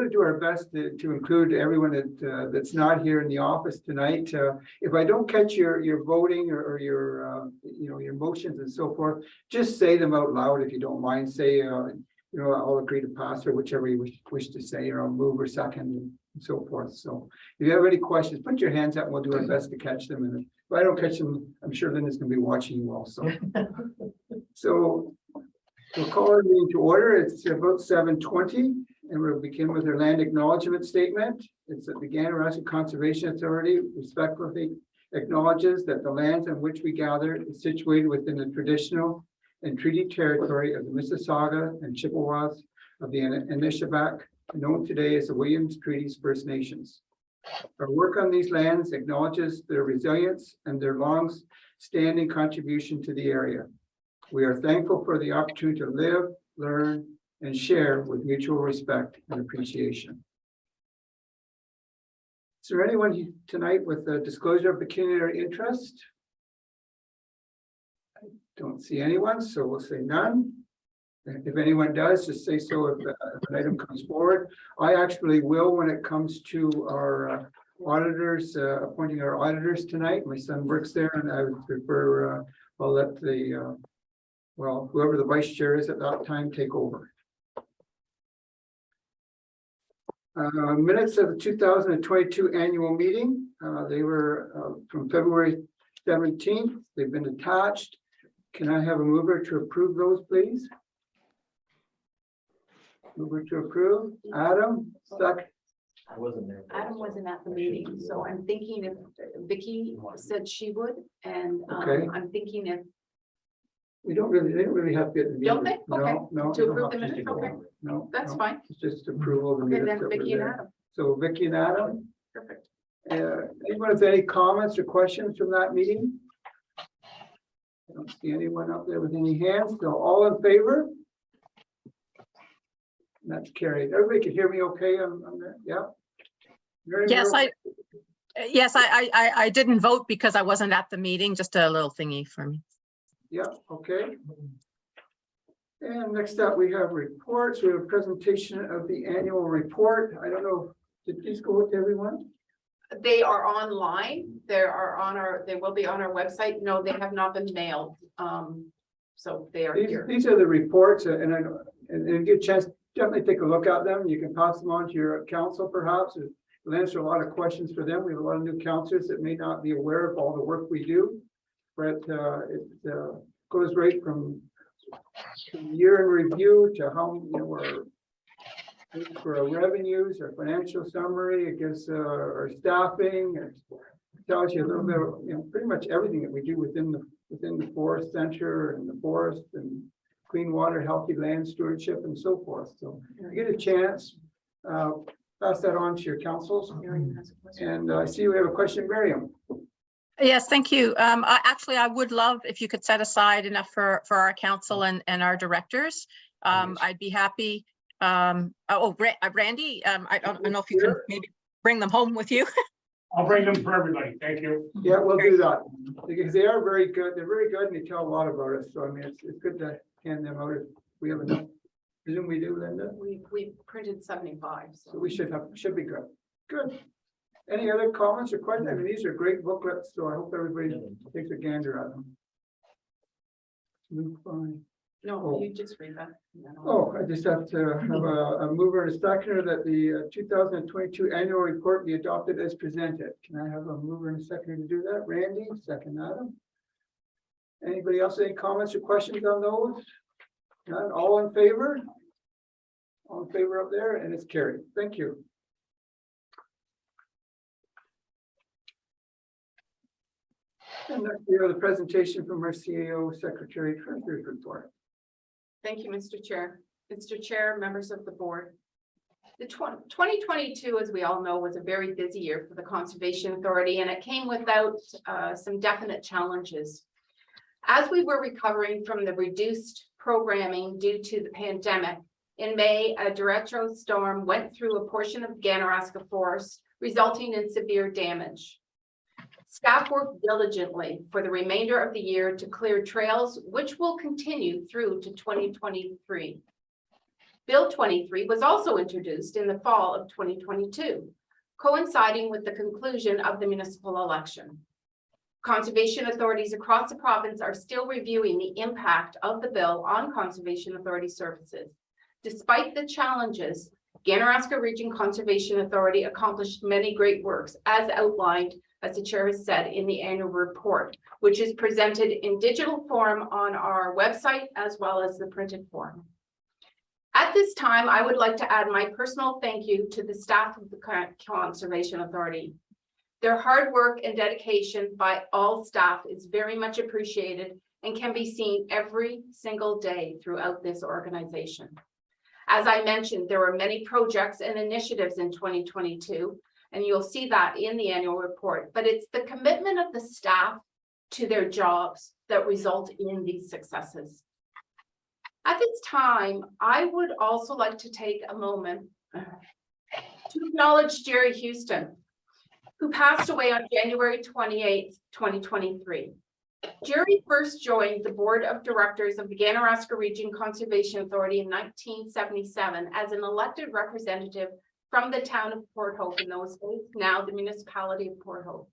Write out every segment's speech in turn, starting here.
going to do our best to include everyone that's not here in the office tonight. If I don't catch your voting or your your motions and so forth, just say them out loud if you don't mind. Say I'll agree to pass, or whichever you wish to say, or I'll move or second and so forth. So if you have any questions, put your hands up and we'll do our best to catch them. And if I don't catch them, I'm sure Linda's going to be watching you also. So we'll call our meeting to order. It's about 7:20, and we'll begin with our land acknowledgement statement. It's that the Ganaraska Conservation Authority respectfully acknowledges that the lands on which we gather is situated within the traditional and treaty territory of the Mississauga and Chippewas of the Anishinaabe, known today as the Williams Treaties First Nations. Our work on these lands acknowledges their resilience and their long-standing contribution to the area. We are thankful for the opportunity to live, learn, and share with mutual respect and appreciation. Is there anyone tonight with a disclosure of pecuniary interest? I don't see anyone, so we'll say none. If anyone does, just say so if an item comes forward. I actually will when it comes to our auditors, appointing our auditors tonight. My son works there, and I would prefer I'll let the whoever the vice chair is at that time take over. Minutes of the 2022 annual meeting. They were from February 17th. They've been attached. Can I have a mover to approve those, please? Mover to approve. Adam, second. I wasn't there. Adam wasn't at the meeting, so I'm thinking if Vicky said she would, and Okay. I'm thinking if They don't really have to get the meeting. Don't they? Okay. No. to you don't approve the have to. minutes, okay, No. that's no. fine. It's just approval of the Okay, minutes then that were Vicky and there. Adam, So Vicky and Adam, perfect. anyone with any comments or questions from that meeting? I don't see anyone up there with any hands. So all in favor? That's carried. Everybody can hear me okay on that? Yeah. Yes, I didn't vote because I wasn't at the meeting. Just a little thingy for me. Yeah, okay. And next up, we have reports. We have a presentation of the annual report. I don't know, did these go to everyone? They are online. They will be on our website. No, they have not been mailed. So they are here. These are the reports, and I know, and get a chance, definitely take a look at them. You can pass them on to your council perhaps. We'll answer a lot of questions for them. We have a lot of new councillors that may not be aware of all the work we do, but it goes right from year in review to how for our revenues, our financial summary. It gives our staffing. It tells you a little bit of pretty much everything that we do within the forest center and the forest and clean water, healthy land stewardship, and so forth. So if you get a chance, pass that on to your councils. And I see we have a question, Miriam. Yes, thank you. I would love if you could set aside enough for our council and our directors. I'd be happy. Randy, I don't know if you can maybe bring them home with you. I'll bring them for everybody. Thank you. Yeah, we'll do that because they are very good. They're very good and they tell a lot about us. So I mean, it's good to hand them out if we have enough. Presume we do, Linda. We printed 75, So we should be good. Good. Any other comments or questions? I mean, these are great booklets, so I hope everybody takes a gander at them. Move on. No, you just read that. Oh, I just have to have a mover and a seconder that the 2022 annual report be adopted as presented. Can I have a mover and a seconder to do that? Randy, second Adam. Anybody else, any comments or questions on those? None, all in favor? All in favor up there, and it's carried. Thank you. And next we have the presentation from our CAO Secretary Treasurer's report. Thank you, Mr. Chair. Mr. Chair, members of the board. The 2022, as we all know, was a very busy year for the Conservation Authority, and it came without some definite challenges. As we were recovering from the reduced programming due to the pandemic, in May, a derecho storm went through a portion of Ganaraska Forest, resulting in severe damage. Staff worked diligently for the remainder of the year to clear trails, which will continue through to 2023. Bill 23 was also introduced in the fall of 2022, coinciding with the conclusion of the municipal election. Conservation authorities across the province are still reviewing the impact of the bill on conservation authority services. Despite the challenges, Ganaraska Region Conservation Authority accomplished many great works, as outlined, as the chair has said, in the annual report, which is presented in digital form on our website as well as the printed form. At this time, I would like to add my personal thank you to the staff of the Conservation Authority. Their hard work and dedication by all staff is very much appreciated and can be seen every single day throughout this organization. As I mentioned, there were many projects and initiatives in 2022, and you'll see that in the annual report, but it's the commitment of the staff to their jobs that result in these successes. At this time, I would also like to take a moment to acknowledge Jerry Houston, who passed away on January 28th, 2023. Jerry first joined the board of directors of the Ganaraska Region Conservation Authority in 1977 as an elected representative from the town of Port Hope in those days, now the municipality of Port Hope.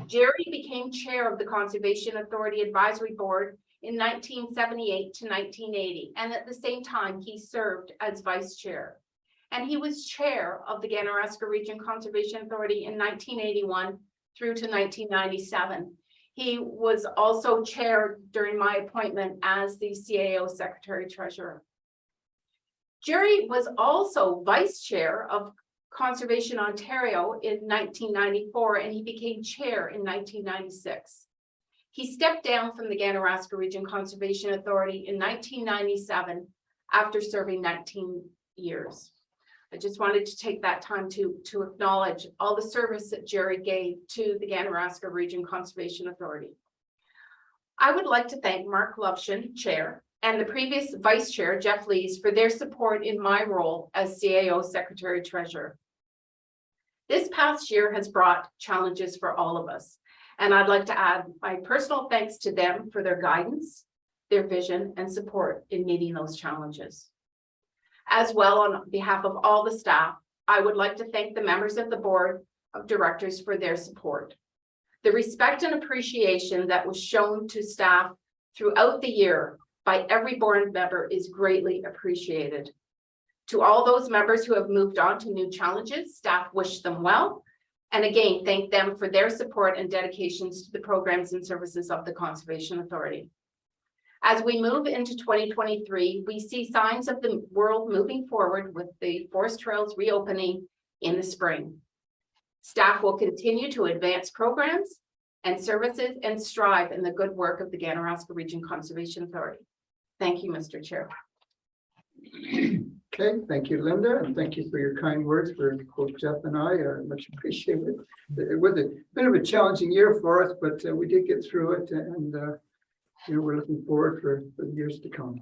Jerry became chair of the Conservation Authority Advisory Board in 1978 to 1980, and at the same time he served as vice chair. And he was chair of the Ganaraska Region Conservation Authority in 1981 through to 1997. He was also chair during my appointment as the CAO Secretary Treasurer. Jerry was also vice chair of Conservation Ontario in 1994, and he became chair in 1996. He stepped down from the Ganaraska Region Conservation Authority in 1997 after serving 19 years. I just wanted to take that time to acknowledge all the service that Jerry gave to the Ganaraska Region Conservation Authority. I would like to thank Mark Lovshin, Chair, and the previous Vice Chair, Jeff Lees, for their support in my role as CAO Secretary Treasurer. This past year has brought challenges for all of us, and I'd like to add my personal thanks to them for their guidance, their vision, and support in meeting those challenges. As well, on behalf of all the staff, I would like to thank the members of the board of directors for their support. The respect and appreciation that was shown to staff throughout the year by every board member is greatly appreciated. To all those members who have moved on to new challenges, staff wish them well. And again, thank them for their support and dedications to the programs and services of the Conservation Authority. As we move into 2023, we see signs of the world moving forward with the forest trails reopening in the spring. Staff will continue to advance programs and services and strive in the good work of the Ganaraska Region Conservation Authority. Thank you, Mr. Chair. Okay, thank you, Linda, and thank you for your kind words for both Jeff and I. Much appreciated. It was a bit of a challenging year for us, but we did get through it, and we're looking forward for the years to come.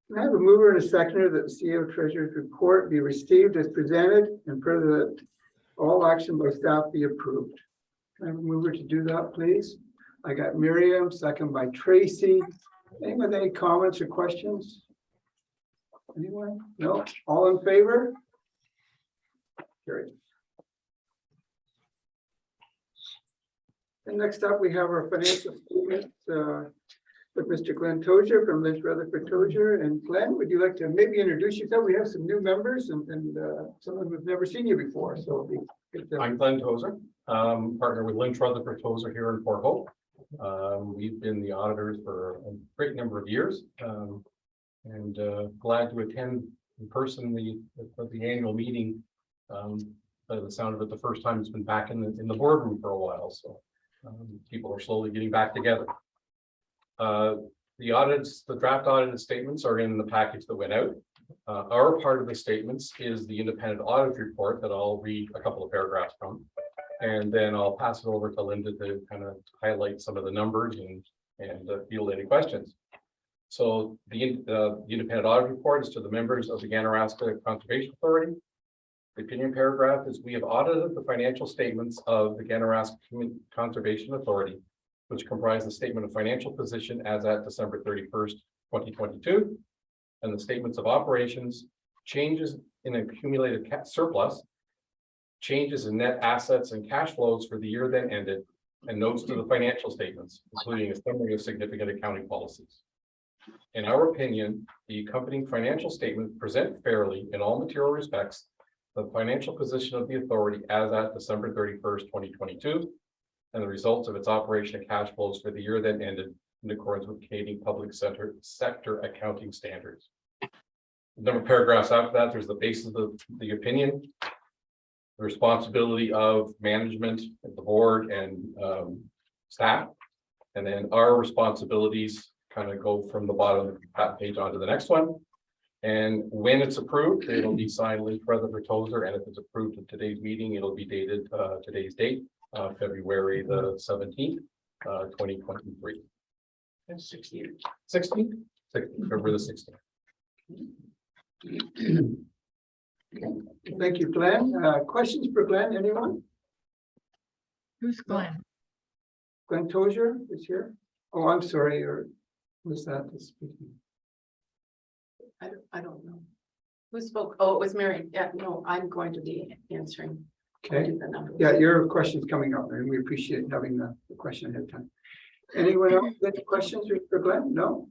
Can I have a mover and a seconder that the CEO Treasurer's report be received as presented, and further that all action by staff be approved? Can I have a mover to do that, please? I got Miriam, second by Tracy. Anyone with any comments or questions? Anyone? No? All in favor? Carried. And next up, we have our financial statements with Mr. Glenn Tozier from Lynch Rutherford Tozier. And Glenn, would you like to maybe introduce yourself? We have some new members and some of them have never seen you before. So I'm Glenn Tozier, partner with Lynch Rutherford Tozier here in Port Hope. We've been the auditors for a great number of years, and glad to attend in person the annual meeting. By the sound of it, the first time it's been back in the boardroom for a while. So people are slowly getting back together. The audits, the draft audited statements are in the package that went out. Our part of the statements is the independent audit report that I'll read a couple of paragraphs from, and then I'll pass it over to Linda to kind of highlight some of the numbers and field any questions. So the independent audit report is to the members of the Ganaraska Conservation Authority. The opinion paragraph is: we have audited the financial statements of the Ganaraska Conservation Authority, which comprise the statement of financial position as at December 31st, 2022, and the statements of operations, changes in accumulated surplus, changes in net assets and cash flows for the year then ended, and notes to the financial statements, including a summary of significant accounting policies. In our opinion, the accompanying financial statements present fairly in all material respects the financial position of the authority as at December 31st, 2022, and the results of its operation and cash flows for the year then ended in accordance with Canadian public sector accounting standards. A number of paragraphs after that, there's the basis of the opinion, the responsibility of management, the board, and staff, and then our responsibilities kind of go from the bottom of that page onto the next one. And when it's approved, it'll be signed Lynn Rutherford Tozer, and if it's approved at today's meeting, it'll be dated today's date, February the 17th, 2023. And 16. 16th? February the 16th. Thank you, Glenn. Questions for Glenn, anyone? Who's Glenn? Glenn Tozier is here. Oh, I'm sorry, or was that the speaking? I don't know. Who spoke? Oh, it was Mary. Yeah, no, I'm going to be answering. Okay, The numbers. yeah, your question's coming up, and we appreciate having the question ahead of time. Anyone else got any questions for Glenn? No?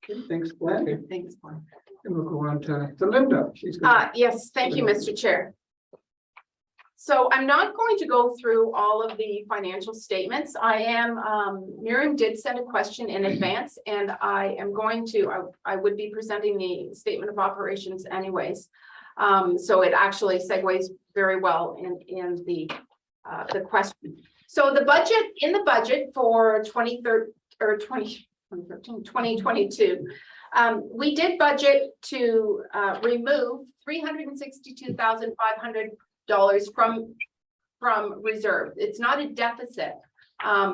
Okay, thanks, Glenn. Thanks, Glenn. And we'll go on to Linda. She's got Yes, thank you, Mr. Chair. So I'm not going to go through all of the financial statements. Miriam did send a question in advance, and I am going to, I would be presenting the statement of operations anyways. So it actually segues very well in the question. So the budget for 2022, we did budget to remove $362,500 from reserve. It's not a deficit.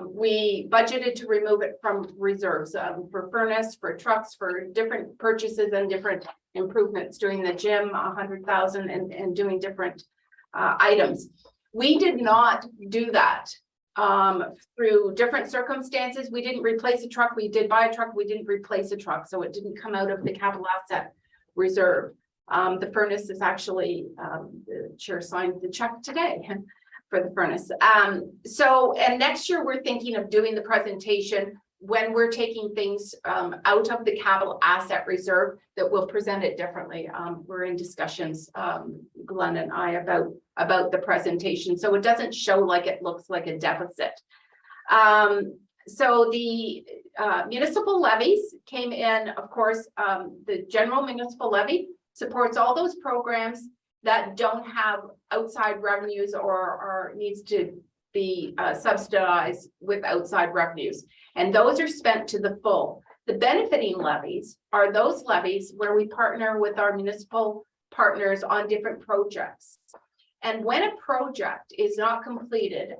We budgeted to remove it from reserves for furnace, for trucks, for different purchases and different improvements, doing the gym, 100,000 and doing different items. We did not do that through different circumstances. We didn't replace a truck. We did buy a truck. We didn't replace a truck. So it didn't come out of the capital asset reserve. The furnace is actually, the chair signed the check today for the furnace. And next year we're thinking of doing the presentation when we're taking things out of the capital asset reserve, that we'll present it differently. We're in discussions, Glenn and I, about the presentation, so it doesn't show like it looks like a deficit. So the municipal levies came in, of course. The general municipal levy supports all those programs that don't have outside revenues or needs to be subsidized with outside revenues, and those are spent to the full. The benefiting levies are those levies where we partner with our municipal partners on different projects. And when a project is not completed,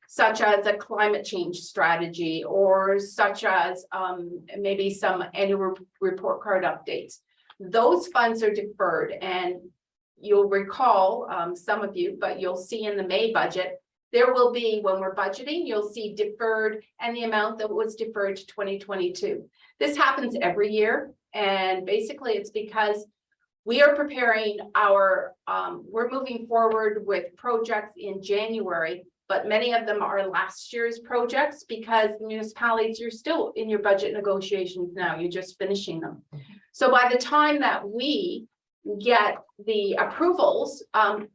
such as a climate change strategy, or such as maybe some annual report card updates, those funds are deferred. And you'll recall, some of you, but you'll see in the May budget, there will be, when we're budgeting, you'll see deferred and the amount that was deferred to 2022. This happens every year. And basically it's because we are preparing our, we're moving forward with projects in January, but many of them are last year's projects, because the municipalities, you're still in your budget negotiations now, you're just finishing them. So by the time that we get the approvals,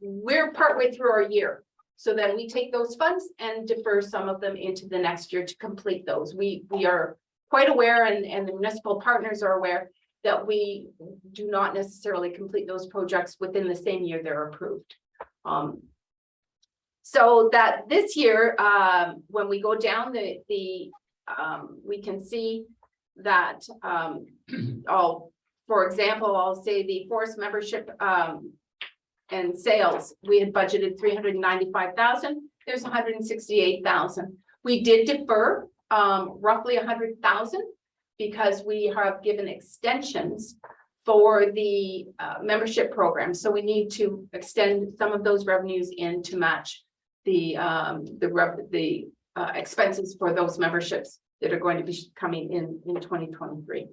we're partway through our year. So then we take those funds and defer some of them into the next year to complete those. We are quite aware, and the municipal partners are aware, that we do not necessarily complete those projects within the same year they're approved. So that this year, when we go down we can see that, for example, I'll say the forest membership and sales, we had budgeted 395,000. There's 168,000. We did defer roughly 100,000 because we have given extensions for the membership program. So we need to extend some of those revenues in to match the expenses for those memberships that are going to be coming in 2023.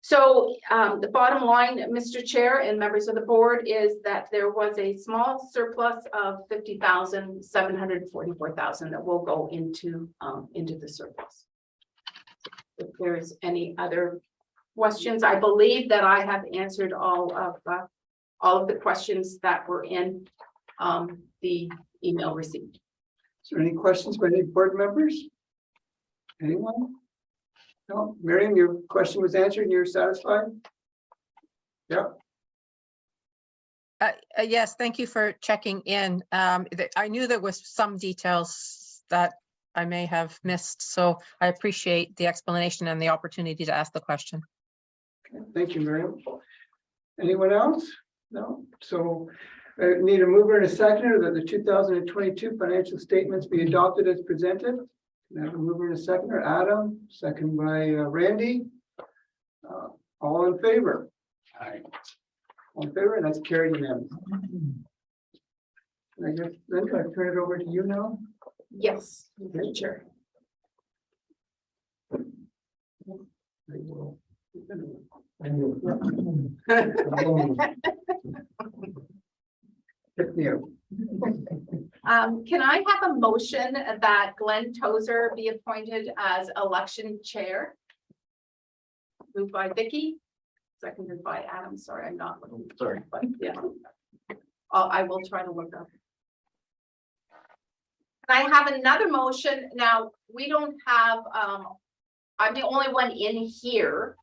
So the bottom line, Mr. Chair and members of the board, is that there was a small surplus of 50,744,000 that will go into the surplus. If there's any other questions, I believe that I have answered all of the questions that were in the email received. Is there any questions by any board members? Anyone? No, Miriam, your question was answered and you're satisfied? Yeah, Yes, thank you for checking in. I knew there was some details that I may have missed, so I appreciate the explanation and the opportunity to ask the question. okay, thank you, Miriam. Anyone else? No, so need a mover and a seconder that the 2022 financial statements be adopted as presented. Can I have a mover and a seconder? Adam, second by Randy. All in favor? Aye. All in favor, and that's carried unanimously. I guess, Linda, I turn it over to you now. Yes, Mr. Chair. Pick me up. Can I have a motion that Glenn Tozer be appointed as election chair? Moved by Vicky, seconded by Adam. Sorry, I'm not looking. Sorry. But yeah. I will try to look up. I have another motion. Now, we don't have, I'm the only one in here.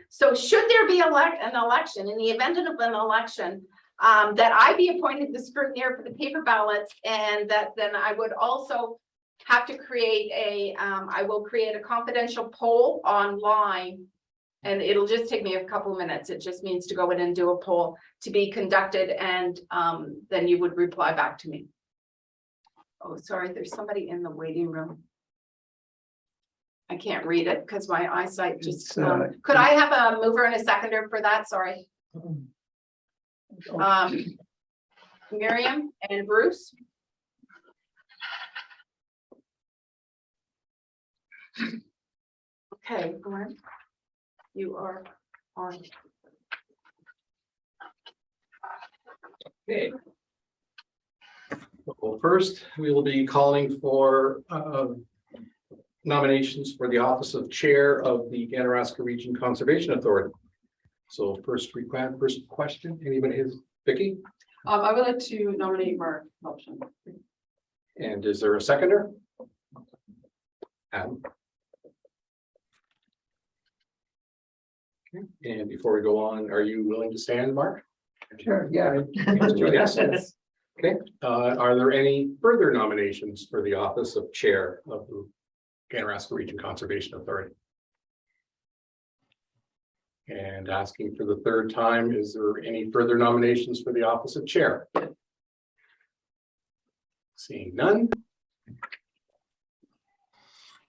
So should there be an election, in the event of an election, that I be appointed the scrutineer for the paper ballots, and that then I would also have to create I will create a confidential poll online, and it'll just take me a couple of minutes. It just means to go in and do a poll to be conducted, and then you would reply back to me. Oh, sorry, there's somebody in the waiting room. I can't read it because my eyesight just, could I have a mover and a seconder for that? Sorry. Miriam and Bruce. Okay, Glenn, you are on. Okay. Well, first, we will be calling for nominations for the office of Chair of the Ganaraska Region Conservation Authority. So first question, anybody has, Vicky? I would like to nominate Mark Helption. And is there a seconder? Adam. Okay. And before we go on, are you willing to stand, Mark? Sure, yeah. Yes. Okay, are there any further nominations for the office of Chair of the Ganaraska Region Conservation Authority? And asking for the third time, is there any further nominations for the office of Chair? Seeing none.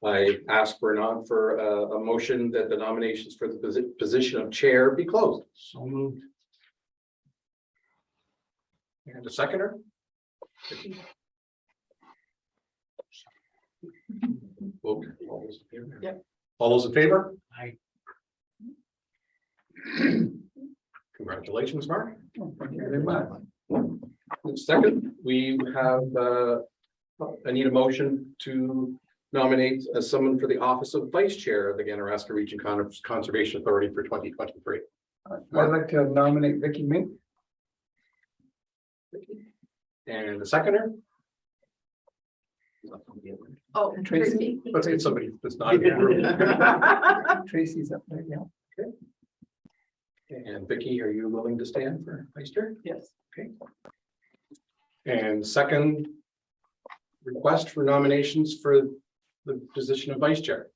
I ask for a motion that the nominations for the position of Chair be closed. So moved. And a seconder? Vote. All those in favor? Yep. All those in favor? Aye. Congratulations, Mark. Thank you very much. Second, we have, I need a motion to nominate someone for the office of Vice Chair of the Ganaraska Region Conservation Authority for 2023. I'd like to nominate Vicky Mink. And the seconder? Oh, Tracy. Tracy. Let's get somebody that's not in the room. Tracy's up there, yeah. And Vicky, are you willing to stand for Vice Chair? Yes. Okay. And second request for nominations for the position of Vice Chair.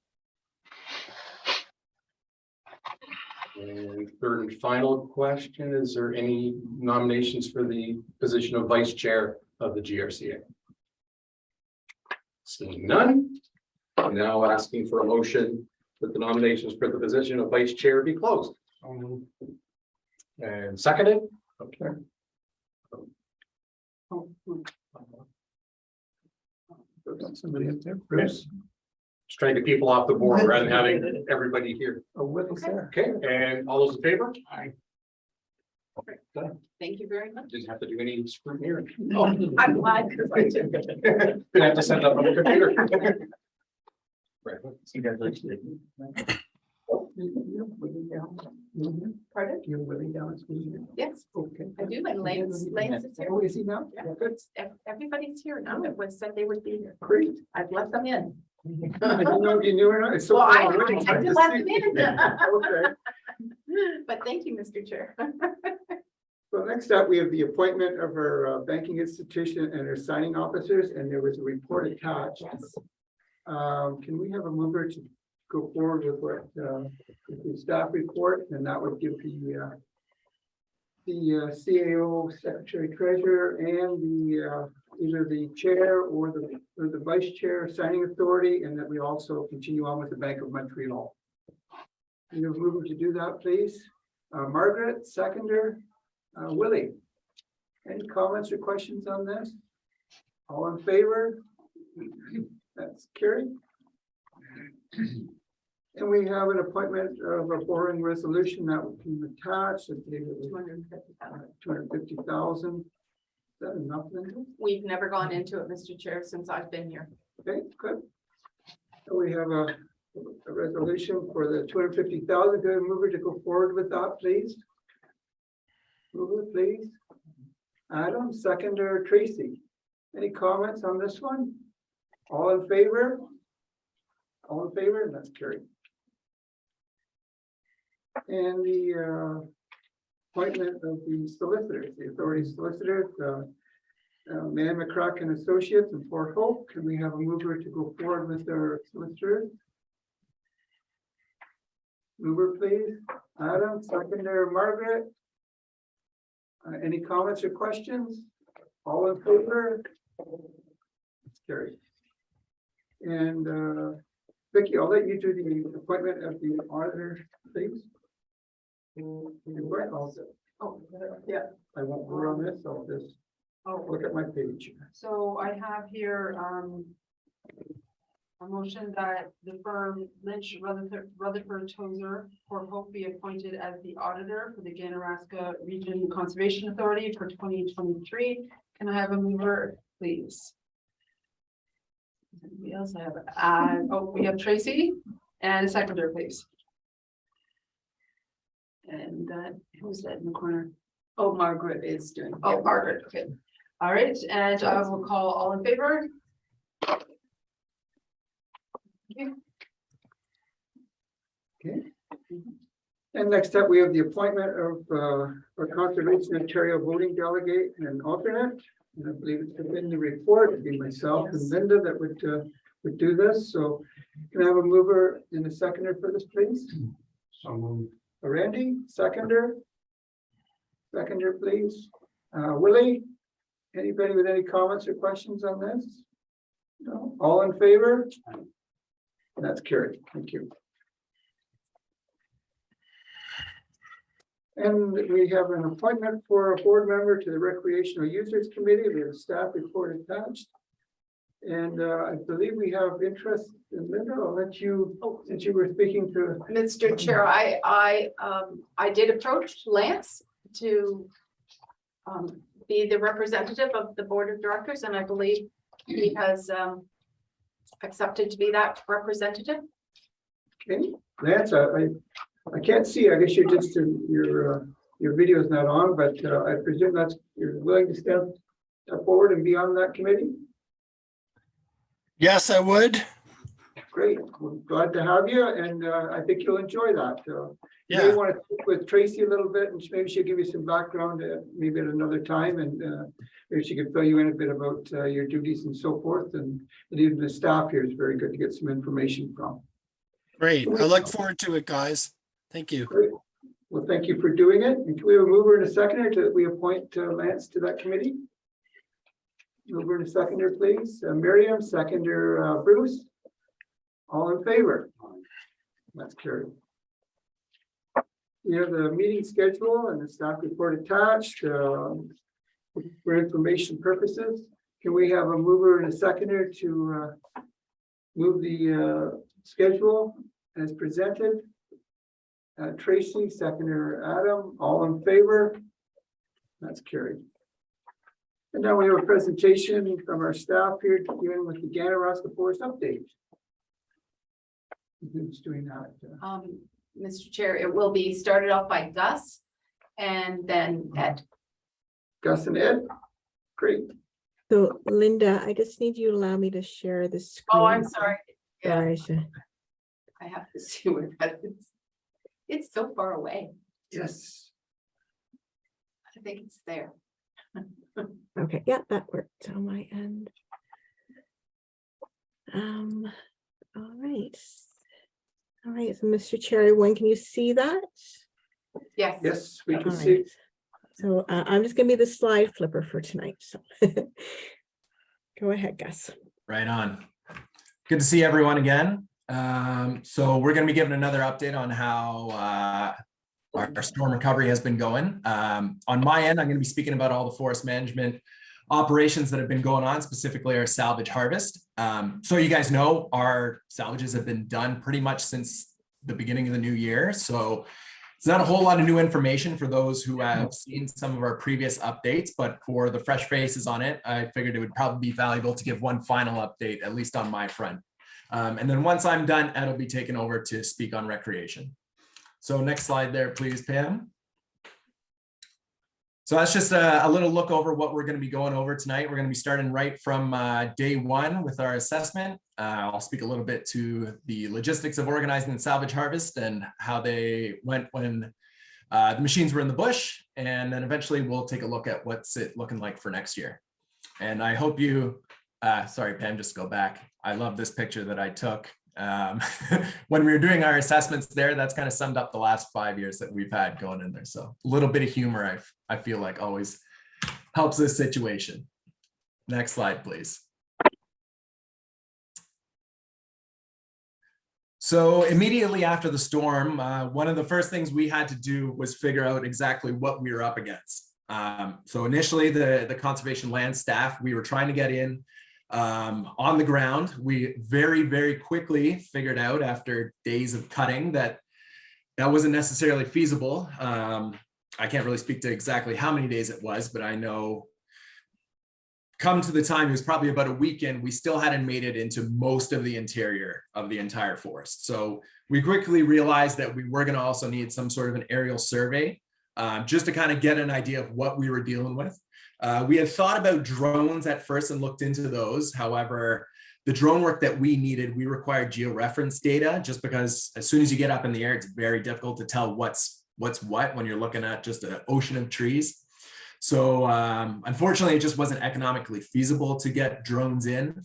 And third and final question, is there any nominations for the position of Vice Chair of the GRCA? Seeing none, I'm now asking for a motion that the nominations for the position of Vice Chair be closed. And seconded. Okay. Somebody up there, Bruce. Just trying to get people off the board rather than having everybody here. Oh, Willie's there. Okay, and all those in favor? Thank you very much. Didn't have to do any scrutiny. I'm glad because I did. Didn't have to send up on the computer. Right. Pardon? You're Willie down at school? Yes, Okay. I do. And Lance is here. Oh, is he now? Yeah. Good. Everybody's here now. It was said they would be here. Great. I've let them in. I didn't know if you knew or not. It's so Well, far I away. had to let them in. Okay. But thank you, Mr. Chair. Well, next up, we have the appointment of our banking institution and our signing officers, and there was a report attached. Can we have a mover to go forward with what, with the staff report, and that would give the CAO, Secretary Treasurer, and the either the chair or the vice chair signing authority, and that we also continue on with the Bank of Montreal. Can you move to do that, please? Margaret, seconder. Willie, any comments or questions on this? All in favor? That's carried. And we have an appointment of a borrowing resolution that can attach. 250,000. Is that enough, Linda? We've never gone into it, Mr. Chair, since I've been here. Okay, good. So we have a resolution for the 250,000. Go ahead, mover to go forward with that, please. Mover, please. Adam, seconder, Tracy. Any comments on this one? All in favor? All in favor? That's carried. And the appointment of the solicitors, the authority solicitors, Man McCracken and Associates in Port Hope. Can we have a mover to go forward with their solicitors? Mover, please. Adam, seconder, Margaret. Any comments or questions? All in favor? It's carried. And Vicky, I'll let you do the appointment of the auditor, please. Oh, yeah. I won't vote on this, I'll just look at my page. So I have here, a motion that the firm Lynch Rutherford Tozer Port Hope be appointed as the auditor for the Ganaraska Region Conservation Authority for 2023. Can I have a mover, please? Anybody else? I have, we have Tracy and a seconder, please. And who's that in the corner? Oh, Margaret is doing. Oh, Margaret, okay. All right, and I will call all in favor. Okay. And next up, we have the appointment of our Conservation Ontario voting delegate and an alternate. And I believe it's in the report. It'd be myself and Linda that would do this. So can I have a mover and a seconder for this, please? So moved. Randy, seconder. Seconder, please. Willie, anybody with any comments or questions on this? No, all in favor? That's carried. Thank you. And we have an appointment for a board member to the Recreational Users Committee. We have a staff report attached. And I believe we have interest in Linda. I'll let you, since you were speaking to. Mr. Chair, I did approach Lance to be the representative of the board of directors, and I believe he has accepted to be that representative. Okay, Lance, I can't see. I guess you're just your video is not on, but I presume that's you're willing to step forward and be on that committee. Yes, I would. Great, we're glad to have you, and I think you'll enjoy that. You Yeah. may want to speak with Tracy a little bit, and maybe she'll give you some background, maybe at another time, and maybe she can fill you in a bit about your duties and so forth, and even the staff here is very good to get some information from. Great. I look forward to it, guys. Thank you. Great. Well, thank you for doing it. And can we have a mover and a seconder to we appoint Lance to that committee? Mover and a seconder, please. Miriam, seconder, Bruce. All in favor? That's carried. You have the meeting schedule and the staff report attached for information purposes. Can we have a mover and a seconder to Move the schedule as presented. Tracy, seconder Adam, all in favor? That's carried. And now we have a presentation from our staff here dealing with the Ganaraska Forest update. Who's doing that? Mr. Chair, it will be started off by Gus and then Ed. Gus and Ed? Great. So Linda, I just need you to allow me to share the screen. Oh, I'm sorry. Yeah, Sorry, Aisha. I have to see where that is. It's so far away. Yes. I think it's there. Okay, yeah, that worked on my end. All right. All right, so Mr. Chair, when can you see that? Yes. Yes, we can All see. right. So I'm just gonna be the slide flipper for tonight, so. Go ahead, Gus. Right on. Good to see everyone again. So we're going to be giving another update on how our storm recovery has been going. On my end, I'm going to be speaking about all the forest management operations that have been going on, specifically our salvage harvest. So you guys know our salvages have been done pretty much since the beginning of the new year. So it's not a whole lot of new information for those who have seen some of our previous updates, but for the fresh faces on it, I figured it would probably be valuable to give one final update, at least on my front. And then once I'm done, Ed will be taken over to speak on recreation. So next slide there, please, Pam. So that's just a little look over what we're going to be going over tonight. We're going to be starting right from day one with our assessment. I'll speak a little bit to the logistics of organizing the salvage harvest and how they went when the machines were in the bush. And then eventually we'll take a look at what's it looking like for next year. And I hope you, sorry, Pam, just go back. I love this picture that I took. When we were doing our assessments there, that's kind of summed up the last 5 years that we've had going in there. So a little bit of humor, I feel like always helps this situation. Next slide, please. So immediately after the storm, one of the first things we had to do was figure out exactly what we were up against. So initially the conservation land staff, we were trying to get in on the ground. We very, very quickly figured out after days of cutting that wasn't necessarily feasible. I can't really speak to exactly how many days it was, but I know come to the time, it was probably about a weekend, we still hadn't made it into most of the interior of the entire forest. So we quickly realized that we were going to also need some sort of an aerial survey just to kind of get an idea of what we were dealing with. We had thought about drones at first and looked into those. However, the drone work that we needed, we required georeference data just because as soon as you get up in the air, it's very difficult to tell what's what when you're looking at just an ocean of trees. So unfortunately, it just wasn't economically feasible to get drones in.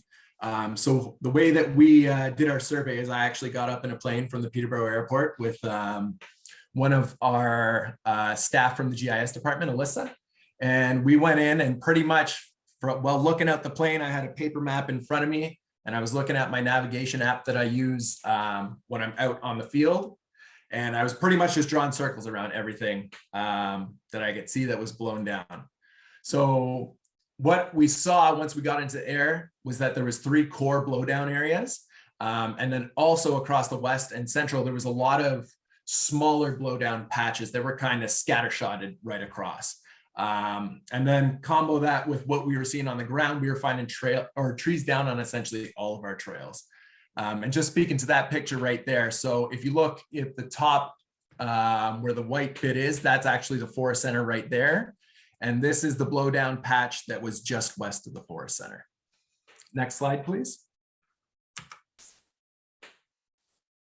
So the way that we did our survey is I actually got up in a plane from the Peterborough airport with one of our staff from the GIS department, Alyssa. And we went in and pretty much while looking at the plane, I had a paper map in front of me and I was looking at my navigation app that I use when I'm out on the field. And I was pretty much just drawing circles around everything that I could see that was blown down. So what we saw once we got into the air was that there was 3 core blowdown areas. And then also across the west and central, there was a lot of smaller blowdown patches that were kind of scattershotted right across. And then combo that with what we were seeing on the ground, we were finding trees down on essentially all of our trails. And just speaking to that picture right there. So if you look at the top where the white bit is, that's actually the forest center right there. And this is the blowdown patch that was just west of the forest center. Next slide, please.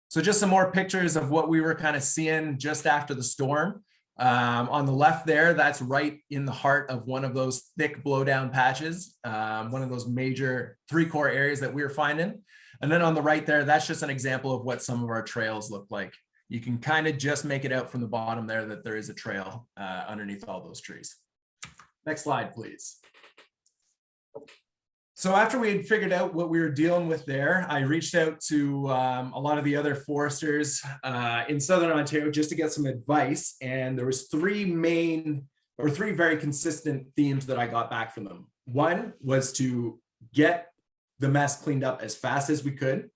So just some more pictures of what we were kind of seeing just after the storm. On the left there, that's right in the heart of one of those thick blowdown patches, one of those major 3 core areas that we were finding. And then on the right there, that's just an example of what some of our trails look like. You can kind of just make it out from the bottom there that there is a trail underneath all those trees. Next slide, please. So after we had figured out what we were dealing with there, I reached out to a lot of the other foresters in Southern Ontario just to get some advice. And there was 3 very consistent themes that I got back from them. One was to get the mess cleaned up as fast as we could.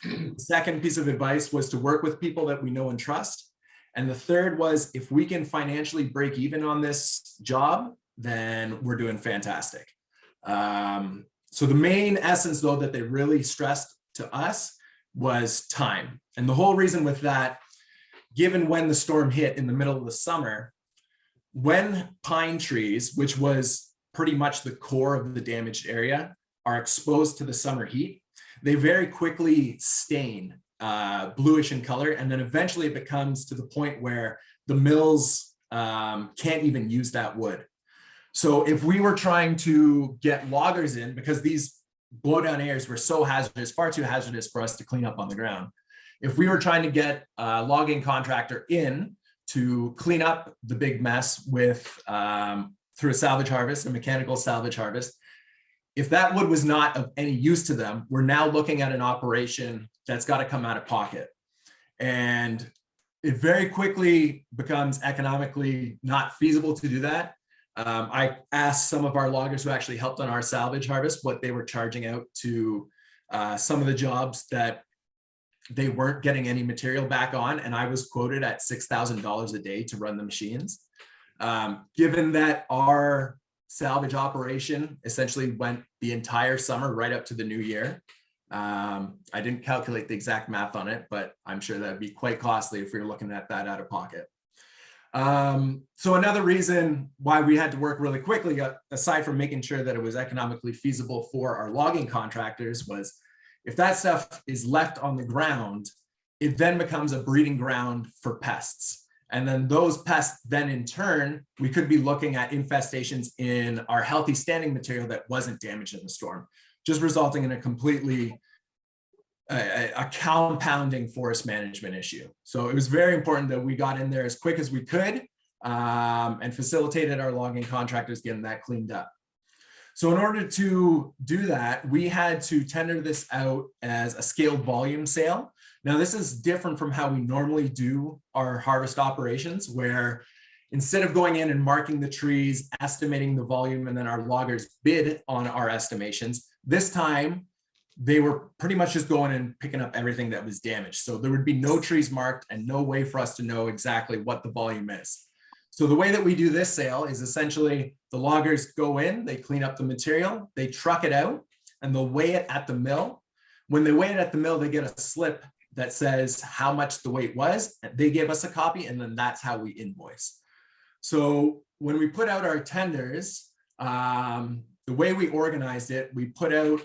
The second piece of advice was to work with people that we know and trust. And the third was, if we can financially break even on this job, then we're doing fantastic. So the main essence, though, that they really stressed to us was time. And the whole reason with that, given when the storm hit in the middle of the summer, when pine trees, which was pretty much the core of the damaged area, are exposed to the summer heat, they very quickly stain bluish in color. And then eventually it becomes to the point where the mills can't even use that wood. So if we were trying to get loggers in, because these blowdown areas were so hazardous, far too hazardous for us to clean up on the ground. If we were trying to get a logging contractor in to clean up the big mess with through a salvage harvest, a mechanical salvage harvest, if that wood was not of any use to them, we're now looking at an operation that's got to come out of pocket. And it very quickly becomes economically not feasible to do that. I asked some of our loggers who actually helped on our salvage harvest what they were charging out to some of the jobs that they weren't getting any material back on. And I was quoted at $6,000 a day to run the machines. Given that our salvage operation essentially went the entire summer right up to the new year. I didn't calculate the exact math on it, but I'm sure that'd be quite costly if we were looking at that out of pocket. So another reason why we had to work really quickly, aside from making sure that it was economically feasible for our logging contractors, was if that stuff is left on the ground, it then becomes a breeding ground for pests. And then those pests then in turn, we could be looking at infestations in our healthy standing material that wasn't damaged in the storm, just resulting in a completely a compounding forest management issue. So it was very important that we got in there as quick as we could and facilitated our logging contractors getting that cleaned up. So in order to do that, we had to tender this out as a scaled volume sale. Now, this is different from how we normally do our harvest operations, where instead of going in and marking the trees, estimating the volume, and then our loggers bid on our estimations, this time they were pretty much just going and picking up everything that was damaged. So there would be no trees marked and no way for us to know exactly what the volume is. So the way that we do this sale is essentially the loggers go in, they clean up the material, they truck it out, and they'll weigh it at the mill. When they weigh it at the mill, they get a slip that says how much the weight was. They give us a copy, and then that's how we invoice. So when we put out our tenders, the way we organized it, we put out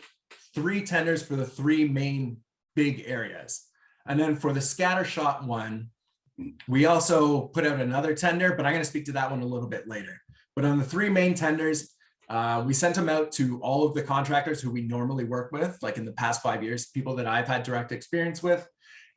3 tenders for the 3 main big areas. And then for the scatter shot one, we also put out another tender, but I'm going to speak to that one a little bit later. But on the 3 main tenders, we sent them out to all of the contractors who we normally work with, like in the past 5 years, people that I've had direct experience with.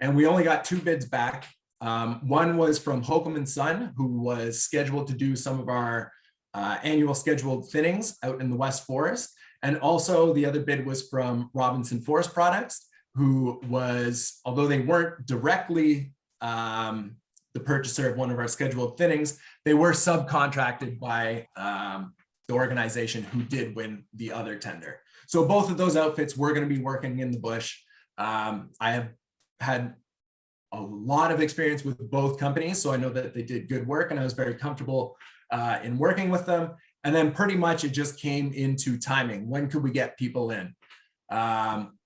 And we only got 2 bids back. One was from Holcomb & Son, who was scheduled to do some of our annual scheduled thinnings out in the West Forest. And also the other bid was from Robinson Forest Products, who was, although they weren't directly the purchaser of one of our scheduled thinnings, they were subcontracted by the organization who did win the other tender. So both of those outfits were going to be working in the bush. I have had a lot of experience with both companies, so I know that they did good work, and I was very comfortable in working with them. And then pretty much it just came into timing. When could we get people in?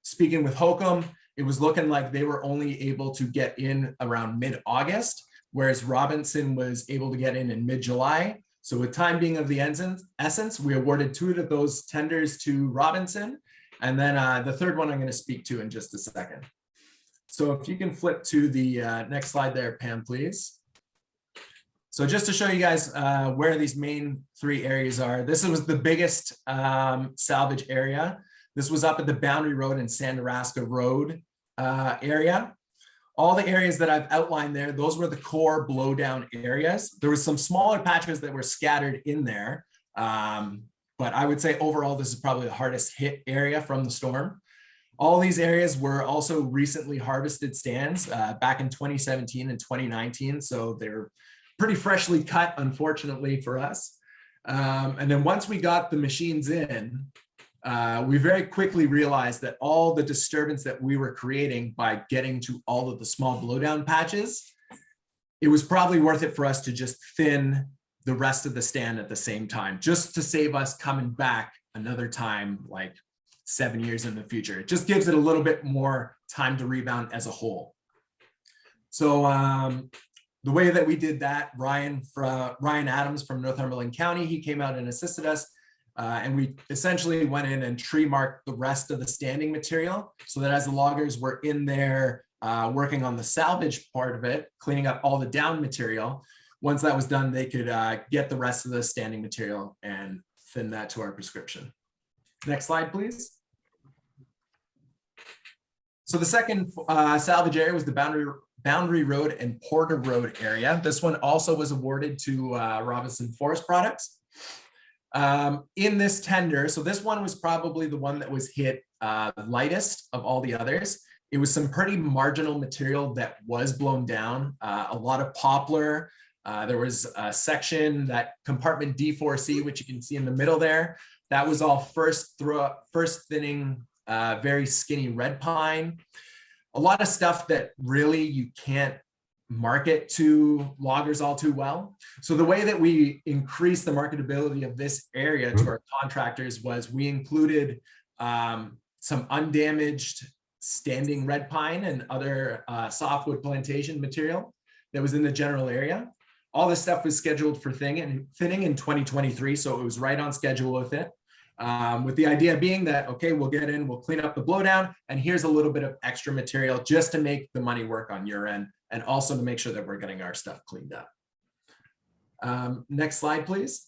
Speaking with Holcomb, it was looking like they were only able to get in around mid-August, whereas Robinson was able to get in mid-July. So with time being of the essence, we awarded 2 of those tenders to Robinson. And then the third one I'm going to speak to in just a second. So if you can flip to the next slide there, Pam, please. So just to show you guys where these main 3 areas are, this was the biggest salvage area. This was up at the Boundary Road and Ganaraska Road area. All the areas that I've outlined there, those were the core blowdown areas. There were some smaller patches that were scattered in there. But I would say overall, this is probably the hardest hit area from the storm. All these areas were also recently harvested stands back in 2017 and 2019. So they're pretty freshly cut, unfortunately for us. And then once we got the machines in, we very quickly realized that all the disturbance that we were creating by getting to all of the small blowdown patches, it was probably worth it for us to just thin the rest of the stand at the same time, just to save us coming back another time, like 7 years in the future. It just gives it a little bit more time to rebound as a whole. So the way that we did that, Ryan Adams from Northumberland County, he came out and assisted us. And we essentially went in and tree marked the rest of the standing material so that as the loggers were in there working on the salvage part of it, cleaning up all the down material, once that was done, they could get the rest of the standing material and thin that to our prescription. Next slide, please. So the second salvage area was the Boundary Road and Porter Road area. This one also was awarded to Robinson Forest Products. In this tender, so this one was probably the one that was hit lightest of all the others. It was some pretty marginal material that was blown down, a lot of poplar. There was a section, that compartment D4C, which you can see in the middle there, that was all first thinning, very skinny red pine. A lot of stuff that really you can't market to loggers all too well. So the way that we increased the marketability of this area to our contractors was we included some undamaged standing red pine and other softwood plantation material that was in the general area. All this stuff was scheduled for thinning in 2023, so it was right on schedule with it. With the idea being that, okay, we'll get in, we'll clean up the blowdown, and here's a little bit of extra material just to make the money work on your end, and also to make sure that we're getting our stuff cleaned up. Next slide, please.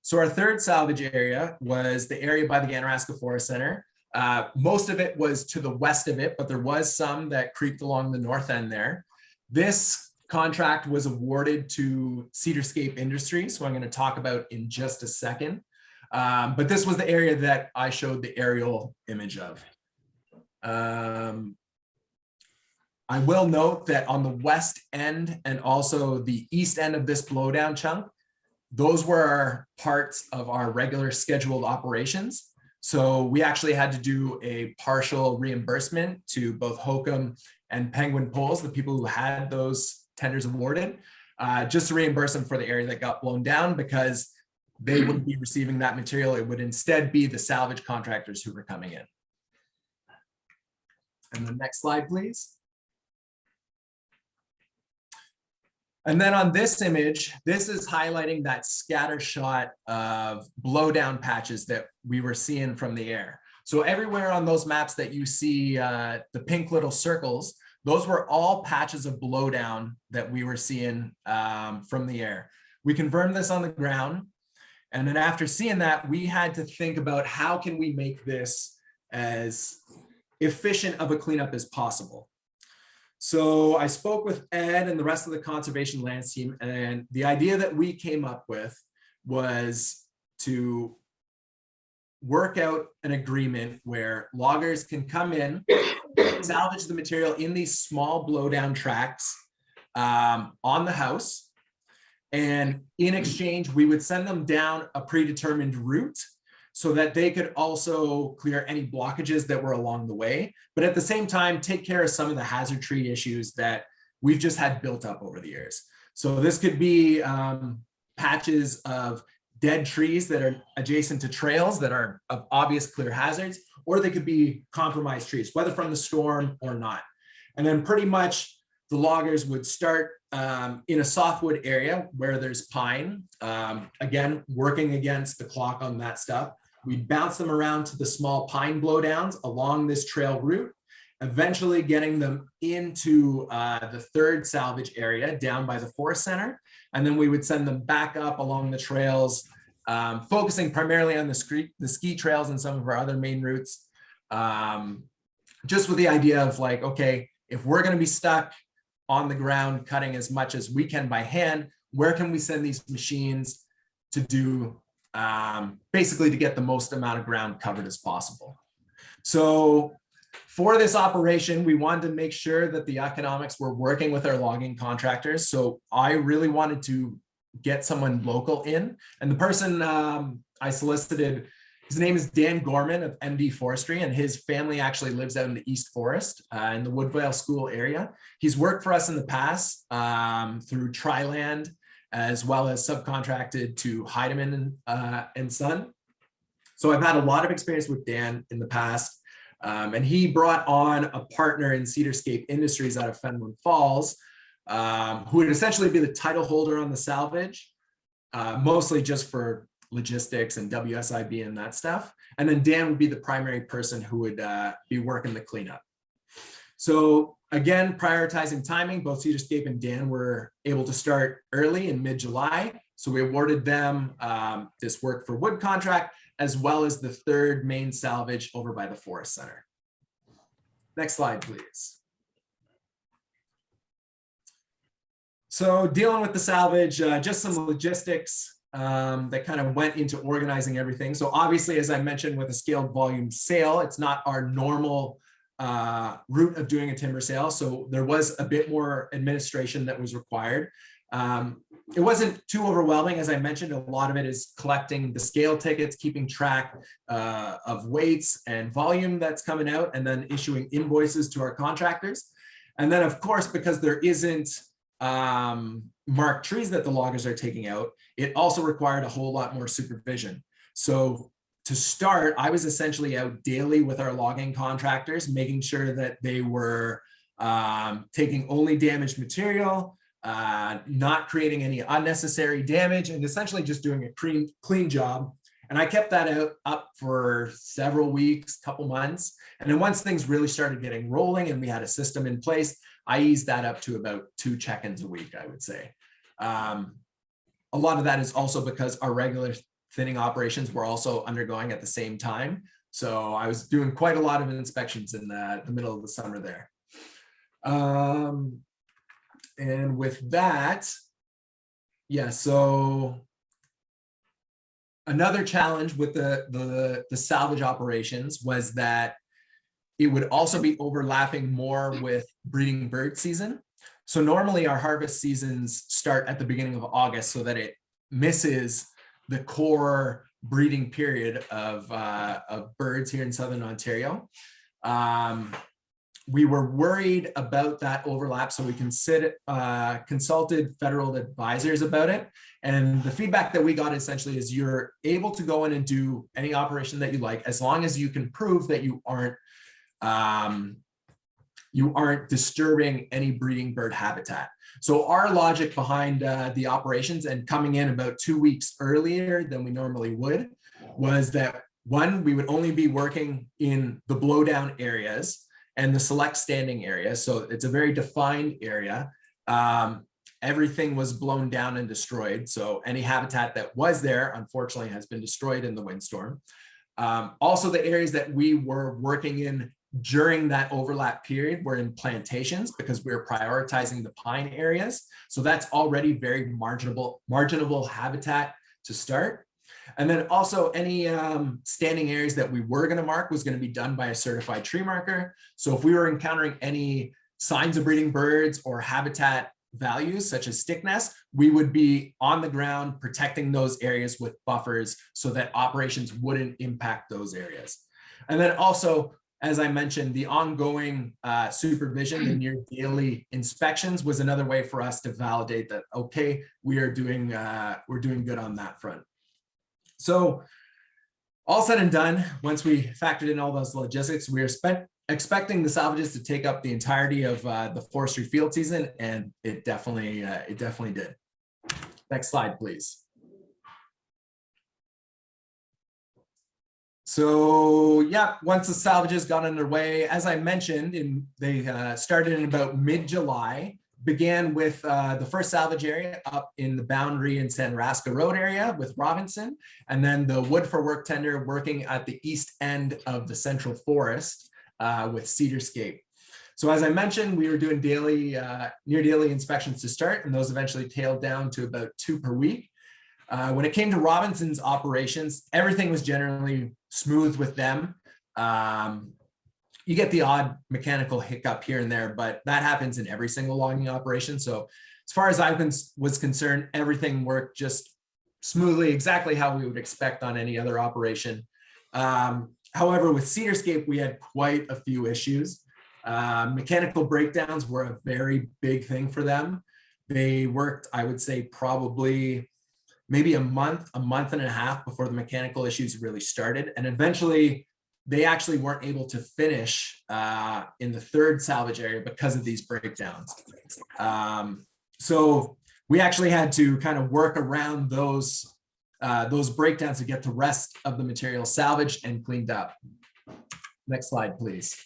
So our third salvage area was the area by the Ganaraska Forest Center. Most of it was to the west of it, but there was some that creeped along the north end there. This contract was awarded to Cedarscape Industries, who I'm going to talk about in just a second. But this was the area that I showed the aerial image of. I will note that on the west end and also the east end of this blowdown chunk, those were parts of our regular scheduled operations. So we actually had to do a partial reimbursement to both Hokum and Penguin Poles, the people who had those tenders awarded, just to reimburse them for the area that got blown down, because they wouldn't be receiving that material. It would instead be the salvage contractors who were coming in. And the next slide, please. And then on this image, this is highlighting that scatter shot of blowdown patches that we were seeing from the air. So everywhere on those maps that you see the pink little circles, those were all patches of blowdown that we were seeing from the air. We confirmed this on the ground. And then after seeing that, we had to think about how can we make this as efficient of a cleanup as possible. So I spoke with Ed and the rest of the conservation lands team, and the idea that we came up with was to work out an agreement where loggers can come in, salvage the material in these small blowdown tracks on the house. And in exchange, we would send them down a predetermined route so that they could also clear any blockages that were along the way, but at the same time, take care of some of the hazard tree issues that we've just had built up over the years. So this could be patches of dead trees that are adjacent to trails that are of obvious clear hazards, or they could be compromised trees, whether from the storm or not. And then pretty much the loggers would start in a softwood area where there's pine, again, working against the clock on that stuff. We'd bounce them around to the small pine blowdowns along this trail route, eventually getting them into the third salvage area down by the forest center. And then we would send them back up along the trails, focusing primarily on the ski trails and some of our other main routes. Just with the idea of like, okay, if we're going to be stuck on the ground cutting as much as we can by hand, where can we send these machines to do basically to get the most amount of ground covered as possible. So for this operation, we wanted to make sure that the economics were working with our logging contractors. So I really wanted to get someone local in. And the person I solicited, his name is Dan Gorman of MD Forestry, and his family actually lives out in the East Forest in the Woodvale School area. He's worked for us in the past through Triland, as well as subcontracted to Heidemann and Son. So I've had a lot of experience with Dan in the past. And he brought on a partner in Cedarscape Industries out of Fenelon Falls, who would essentially be the title holder on the salvage, mostly just for logistics and WSIB and that stuff. And then Dan would be the primary person who would be working the cleanup. So again, prioritizing timing, both Cedarscape and Dan were able to start early in mid-July. So we awarded them this work for wood contract, as well as the third main salvage over by the Forest Center. Next slide, please. So dealing with the salvage, just some logistics that kind of went into organizing everything. So obviously, as I mentioned, with a scaled volume sale, it's not our normal route of doing a timber sale. So there was a bit more administration that was required. It wasn't too overwhelming. As I mentioned, a lot of it is collecting the scale tickets, keeping track of weights and volume that's coming out, and then issuing invoices to our contractors. And then, of course, because there isn't marked trees that the loggers are taking out, it also required a whole lot more supervision. So to start, I was essentially out daily with our logging contractors, making sure that they were taking only damaged material, not creating any unnecessary damage, and essentially just doing a clean job. And I kept that up for several weeks, couple months. And then once things really started getting rolling and we had a system in place, I eased that up to about 2 check-ins a week, I would say. A lot of that is also because our regular thinning operations were also undergoing at the same time. So I was doing quite a lot of inspections in the middle of the summer there. And with that, yeah, so another challenge with the salvage operations was that it would also be overlapping more with breeding bird season. So normally our harvest seasons start at the beginning of August so that it misses the core breeding period of birds here in Southern Ontario. We were worried about that overlap, so we consulted federal advisors about it. And the feedback that we got essentially is you're able to go in and do any operation that you like, as long as you can prove that you aren't disturbing any breeding bird habitat. So our logic behind the operations and coming in about 2 weeks earlier than we normally would was that, one, we would only be working in the blowdown areas and the select standing area. So it's a very defined area. Everything was blown down and destroyed. So any habitat that was there, unfortunately, has been destroyed in the windstorm. Also, the areas that we were working in during that overlap period were in plantations because we were prioritizing the pine areas. So that's already very marginable habitat to start. And then also any standing areas that we were going to mark was going to be done by a certified tree marker. So if we were encountering any signs of breeding birds or habitat values such as stick nests, we would be on the ground protecting those areas with buffers so that operations wouldn't impact those areas. And then also, as I mentioned, the ongoing supervision and near daily inspections was another way for us to validate that, okay, we're doing good on that front. So all said and done, once we factored in all those logistics, we are expecting the salvages to take up the entirety of the forestry field season, and it definitely did. Next slide, please. So yeah, once the salvages got underway, as I mentioned, they started in about mid-July, began with the first salvage area up in the Boundary and Ganaraska Road area with Robinson, and then the wood for work tender working at the east end of the Central Forest with Cedarscape. So as I mentioned, we were doing near daily inspections to start, and those eventually tailed down to about 2 per week. When it came to Robinson's operations, everything was generally smooth with them. You get the odd mechanical hiccup here and there, but that happens in every single logging operation. So as far as was concerned, everything worked just smoothly, exactly how we would expect on any other operation. However, with Cedarscape, we had quite a few issues. Mechanical breakdowns were a very big thing for them. They worked, I would say, probably maybe a month and a half before the mechanical issues really started. And eventually they actually weren't able to finish in the third salvage area because of these breakdowns. So we actually had to kind of work around those breakdowns to get the rest of the material salvaged and cleaned up. Next slide, please.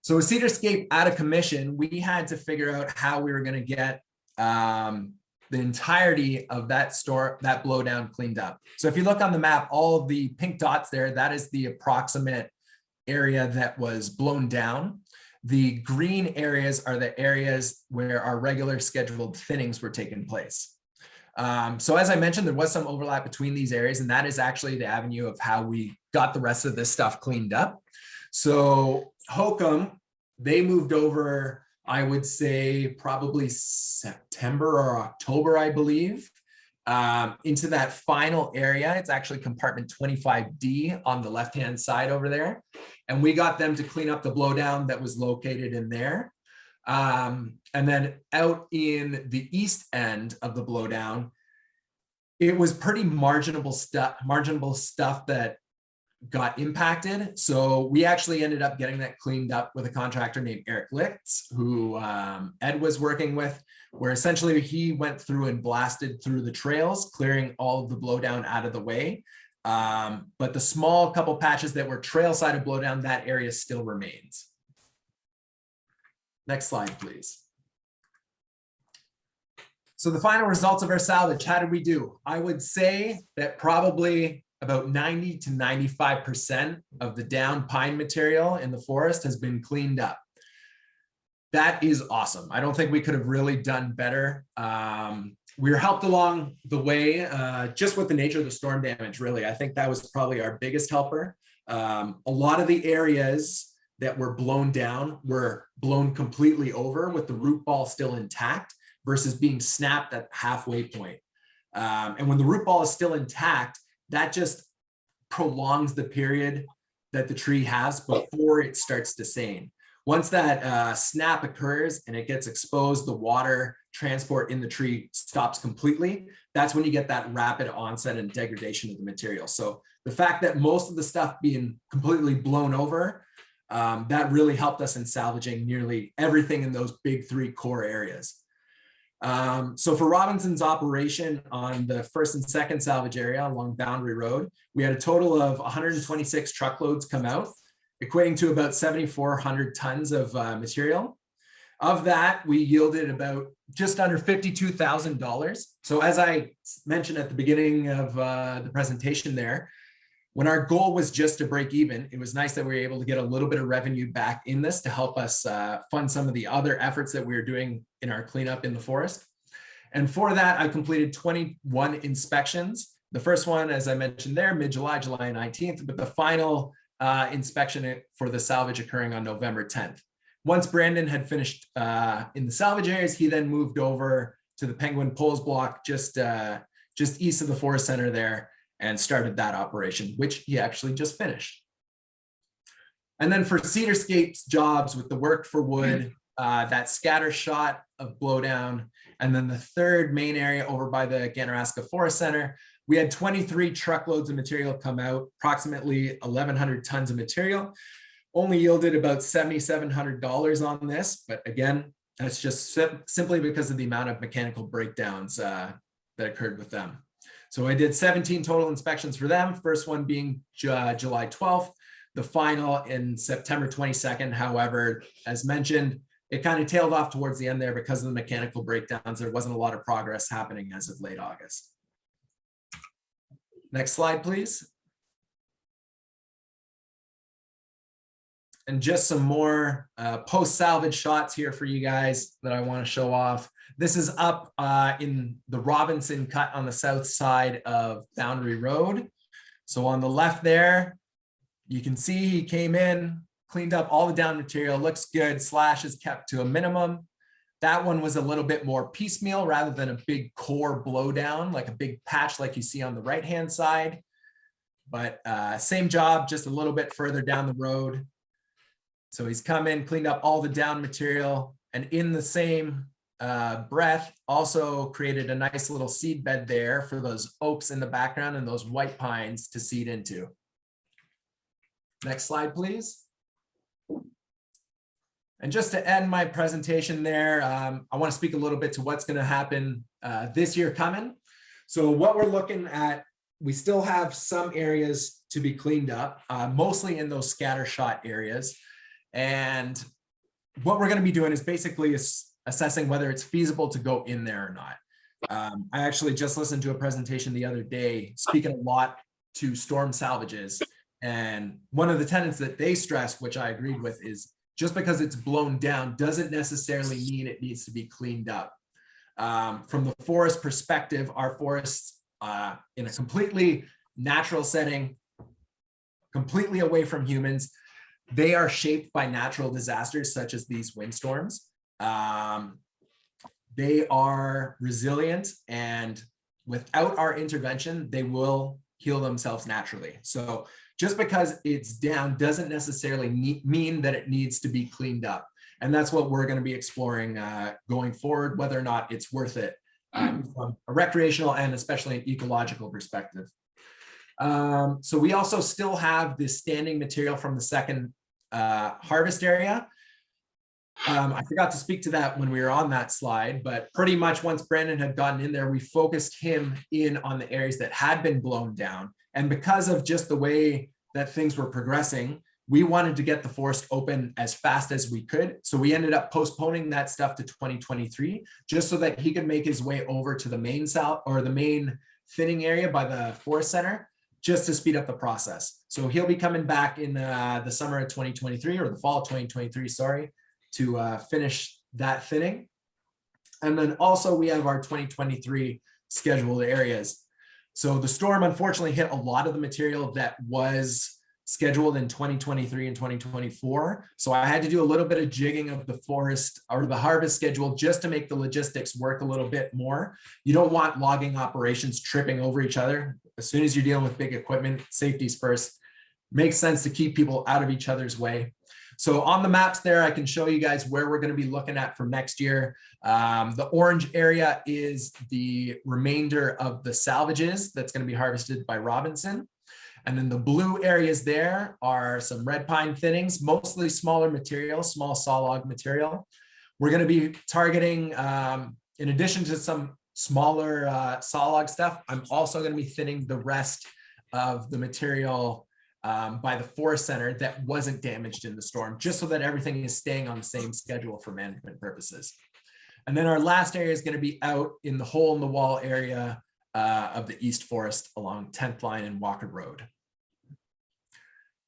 So with Cedarscape out of commission, we had to figure out how we were going to get the entirety of that blowdown cleaned up. So if you look on the map, all of the pink dots there, that is the approximate area that was blown down. The green areas are the areas where our regular scheduled thinnings were taking place. So as I mentioned, there was some overlap between these areas, and that is actually the avenue of how we got the rest of this stuff cleaned up. So Hokum, they moved over, I would say probably September or October, I believe, into that final area. It's actually compartment 25D on the left-hand side over there. And we got them to clean up the blowdown that was located in there. And then out in the east end of the blowdown, it was pretty marginal stuff that got impacted. So we actually ended up getting that cleaned up with a contractor named Eric Litz, who Ed was working with, where essentially he went through and blasted through the trails, clearing all of the blowdown out of the way. But the small couple patches that were trail side of blowdown, that area still remains. Next slide, please. So the final results of our salvage, how did we do? I would say that probably about 90 to 95% of the down pine material in the forest has been cleaned up. That is awesome. I don't think we could have really done better. We were helped along the way just with the nature of the storm damage, really. I think that was probably our biggest helper. A lot of the areas that were blown down were blown completely over with the root ball still intact versus being snapped at halfway point. And when the root ball is still intact, that just prolongs the period that the tree has before it starts desaying. Once that snap occurs and it gets exposed, the water transport in the tree stops completely. That's when you get that rapid onset and degradation of the material. So the fact that most of the stuff being completely blown over, that really helped us in salvaging nearly everything in those big three core areas. So for Robinson's operation on the first and second salvage area along Boundary Road, we had a total of 126 truckloads come out, equating to about 7,400 tons of material. Of that, we yielded about just under $52,000. So as I mentioned at the beginning of the presentation there, when our goal was just to break even, it was nice that we were able to get a little bit of revenue back in this to help us fund some of the other efforts that we were doing in our cleanup in the forest. And for that, I completed 21 inspections. The first one, as I mentioned there, mid-July, July 19th, but the final inspection for the salvage occurring on November 10th. Once Brandon had finished in the salvage areas, he then moved over to the Penguin Poles block just east of the Forest Center there and started that operation, which he actually just finished. And then for Cedarscape's jobs with the work for wood, that scatter shot of blowdown, and then the third main area over by the Ganaraska Forest Center, we had 23 truckloads of material come out, approximately 1,100 tons of material, only yielded about $7,700 on this. But again, that's just simply because of the amount of mechanical breakdowns that occurred with them. So I did 17 total inspections for them, first one being July 12th, the final in September 22nd. However, as mentioned, it kind of tailed off towards the end there because of the mechanical breakdowns. There wasn't a lot of progress happening as of late August. Next slide, please. And just some more post-salvage shots here for you guys that I want to show off. This is up in the Robinson cut on the south side of Boundary Road. So on the left there, you can see he came in, cleaned up all the down material, looks good, slash is kept to a minimum. That one was a little bit more piecemeal rather than a big core blowdown, like a big patch like you see on the right-hand side. But same job, just a little bit further down the road. So he's come in, cleaned up all the down material, and in the same breath, also created a nice little seed bed there for those oaks in the background and those white pines to seed into. Next slide, please. And just to end my presentation there, I want to speak a little bit to what's going to happen this year coming. So what we're looking at, we still have some areas to be cleaned up, mostly in those scatter shot areas. And what we're going to be doing is basically assessing whether it's feasible to go in there or not. I actually just listened to a presentation the other day, speaking a lot to storm salvages. And one of the tenets that they stressed, which I agreed with, is just because it's blown down doesn't necessarily mean it needs to be cleaned up. From the forest perspective, our forests in a completely natural setting, completely away from humans, they are shaped by natural disasters such as these windstorms. They are resilient, and without our intervention, they will heal themselves naturally. So just because it's down doesn't necessarily mean that it needs to be cleaned up. And that's what we're going to be exploring going forward, whether or not it's worth it from a recreational and especially an ecological perspective. So we also still have this standing material from the second harvest area. I forgot to speak to that when we were on that slide, but pretty much once Brandon had gotten in there, we focused him in on the areas that had been blown down. And because of just the way that things were progressing, we wanted to get the forest open as fast as we could. So we ended up postponing that stuff to 2023, just so that he could make his way over to the main thinning area by the forest center, just to speed up the process. So he'll be coming back in the summer of 2023, or the fall of 2023, sorry, to finish that thinning. And then also we have our 2023 scheduled areas. So the storm unfortunately hit a lot of the material that was scheduled in 2023 and 2024. So I had to do a little bit of jigging of the forest or the harvest schedule just to make the logistics work a little bit more. You don't want logging operations tripping over each other. As soon as you're dealing with big equipment, safety's first. Makes sense to keep people out of each other's way. So on the maps there, I can show you guys where we're going to be looking at for next year. The orange area is the remainder of the salvages that's going to be harvested by Robinson. And then the blue areas there are some red pine thinnings, mostly smaller material, small saw log material. We're going to be targeting, in addition to some smaller saw log stuff, I'm also going to be thinning the rest of the material by the forest center that wasn't damaged in the storm, just so that everything is staying on the same schedule for management purposes. And then our last area is going to be out in the hole in the wall area of the East Forest along 10th Line and Walker Road.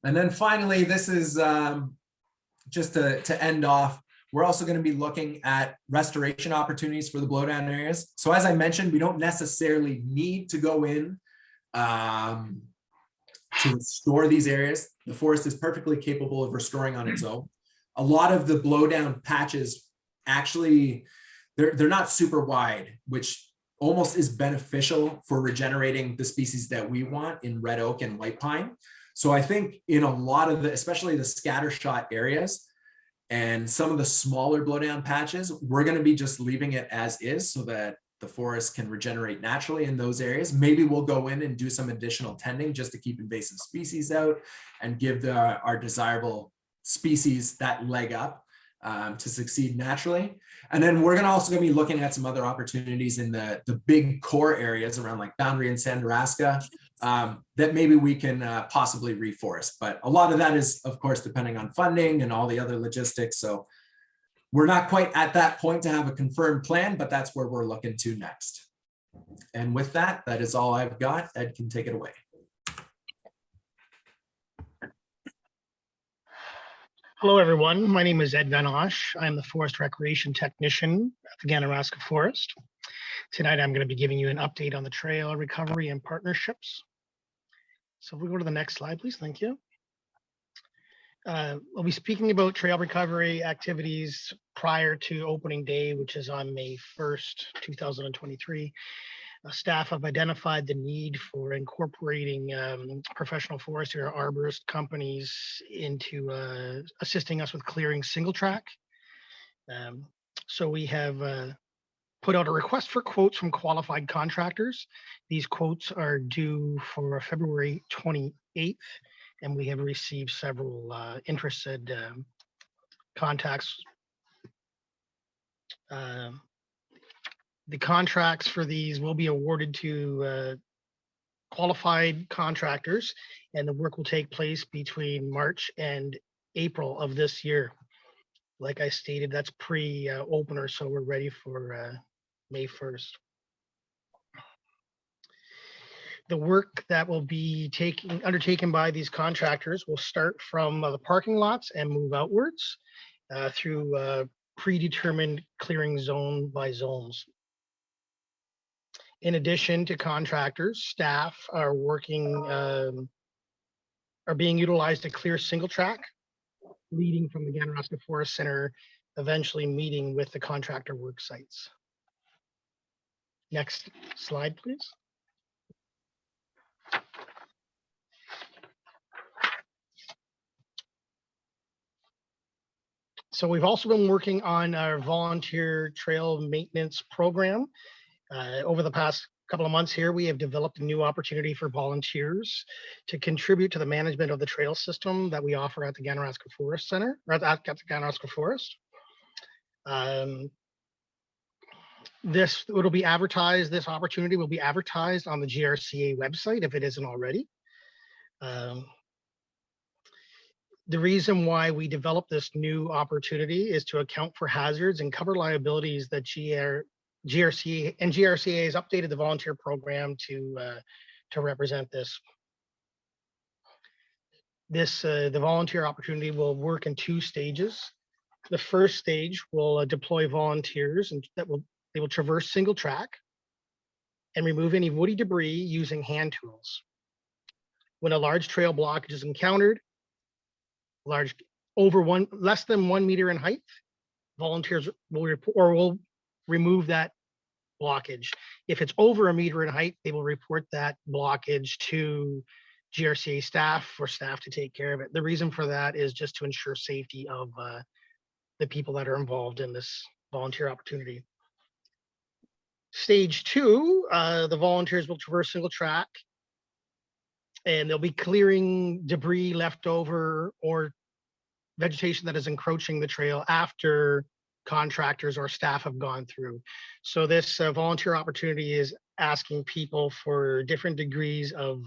And then finally, this is just to end off, we're also going to be looking at restoration opportunities for the blowdown areas. So as I mentioned, we don't necessarily need to go in to restore these areas. The forest is perfectly capable of restoring on its own. A lot of the blowdown patches, actually, they're not super wide, which almost is beneficial for regenerating the species that we want in red oak and white pine. So I think in a lot of the, especially the scatter shot areas and some of the smaller blowdown patches, we're going to be just leaving it as is so that the forest can regenerate naturally in those areas. Maybe we'll go in and do some additional tending just to keep invasive species out and give our desirable species that leg up to succeed naturally. And then we're also going to be looking at some other opportunities in the big core areas around like Boundary and Ganaraska that maybe we can possibly reforest. But a lot of that is, of course, depending on funding and all the other logistics. So we're not quite at that point to have a confirmed plan, but that's where we're looking to next. And with that, that is all I've got. Ed can take it away. Hello, everyone. My name is Ed Van Osh. I'm the Forest Recreation Technician at the Ganaraska Forest. Tonight, I'm going to be giving you an update on the trail recovery and partnerships. So if we go to the next slide, please. Thank you. We'll be speaking about trail recovery activities prior to opening day, which is on May 1st, 2023. Staff have identified the need for incorporating professional forestry or arborist companies into assisting us with clearing single track. So we have put out a request for quotes from qualified contractors. These quotes are due for February 28th, and we have received several interested contacts. The contracts for these will be awarded to qualified contractors, and the work will take place between March and April of this year. Like I stated, that's pre-opener, so we're ready for May 1st. The work that will be undertaken by these contractors will start from the parking lots and move outwards through predetermined clearing zone by zones. In addition to contractors, staff are being utilized to clear single track, leading from the Ganaraska Forest Center, eventually meeting with the contractor work sites. Next slide, please. So we've also been working on our volunteer trail maintenance program. Over the past couple of months here, we have developed a new opportunity for volunteers to contribute to the management of the trail system that we offer at the Ganaraska Forest Center, or at the Ganaraska Forest. This opportunity will be advertised on the GRCA website if it isn't already. The reason why we developed this new opportunity is to account for hazards and cover liabilities that GRCA has updated the volunteer program to represent this. The volunteer opportunity will work in 2 stages. The first stage will deploy volunteers, and they will traverse single track and remove any woody debris using hand tools. When a large trail blockage is encountered, less than 1 meter in height, volunteers will remove that blockage. If it's over 1 meter in height, they will report that blockage to GRCA staff for staff to take care of it. The reason for that is just to ensure safety of the people that are involved in this volunteer opportunity. Stage 2, the volunteers will traverse single track, and they'll be clearing debris left over or vegetation that is encroaching the trail after contractors or staff have gone through. So this volunteer opportunity is asking people for different degrees of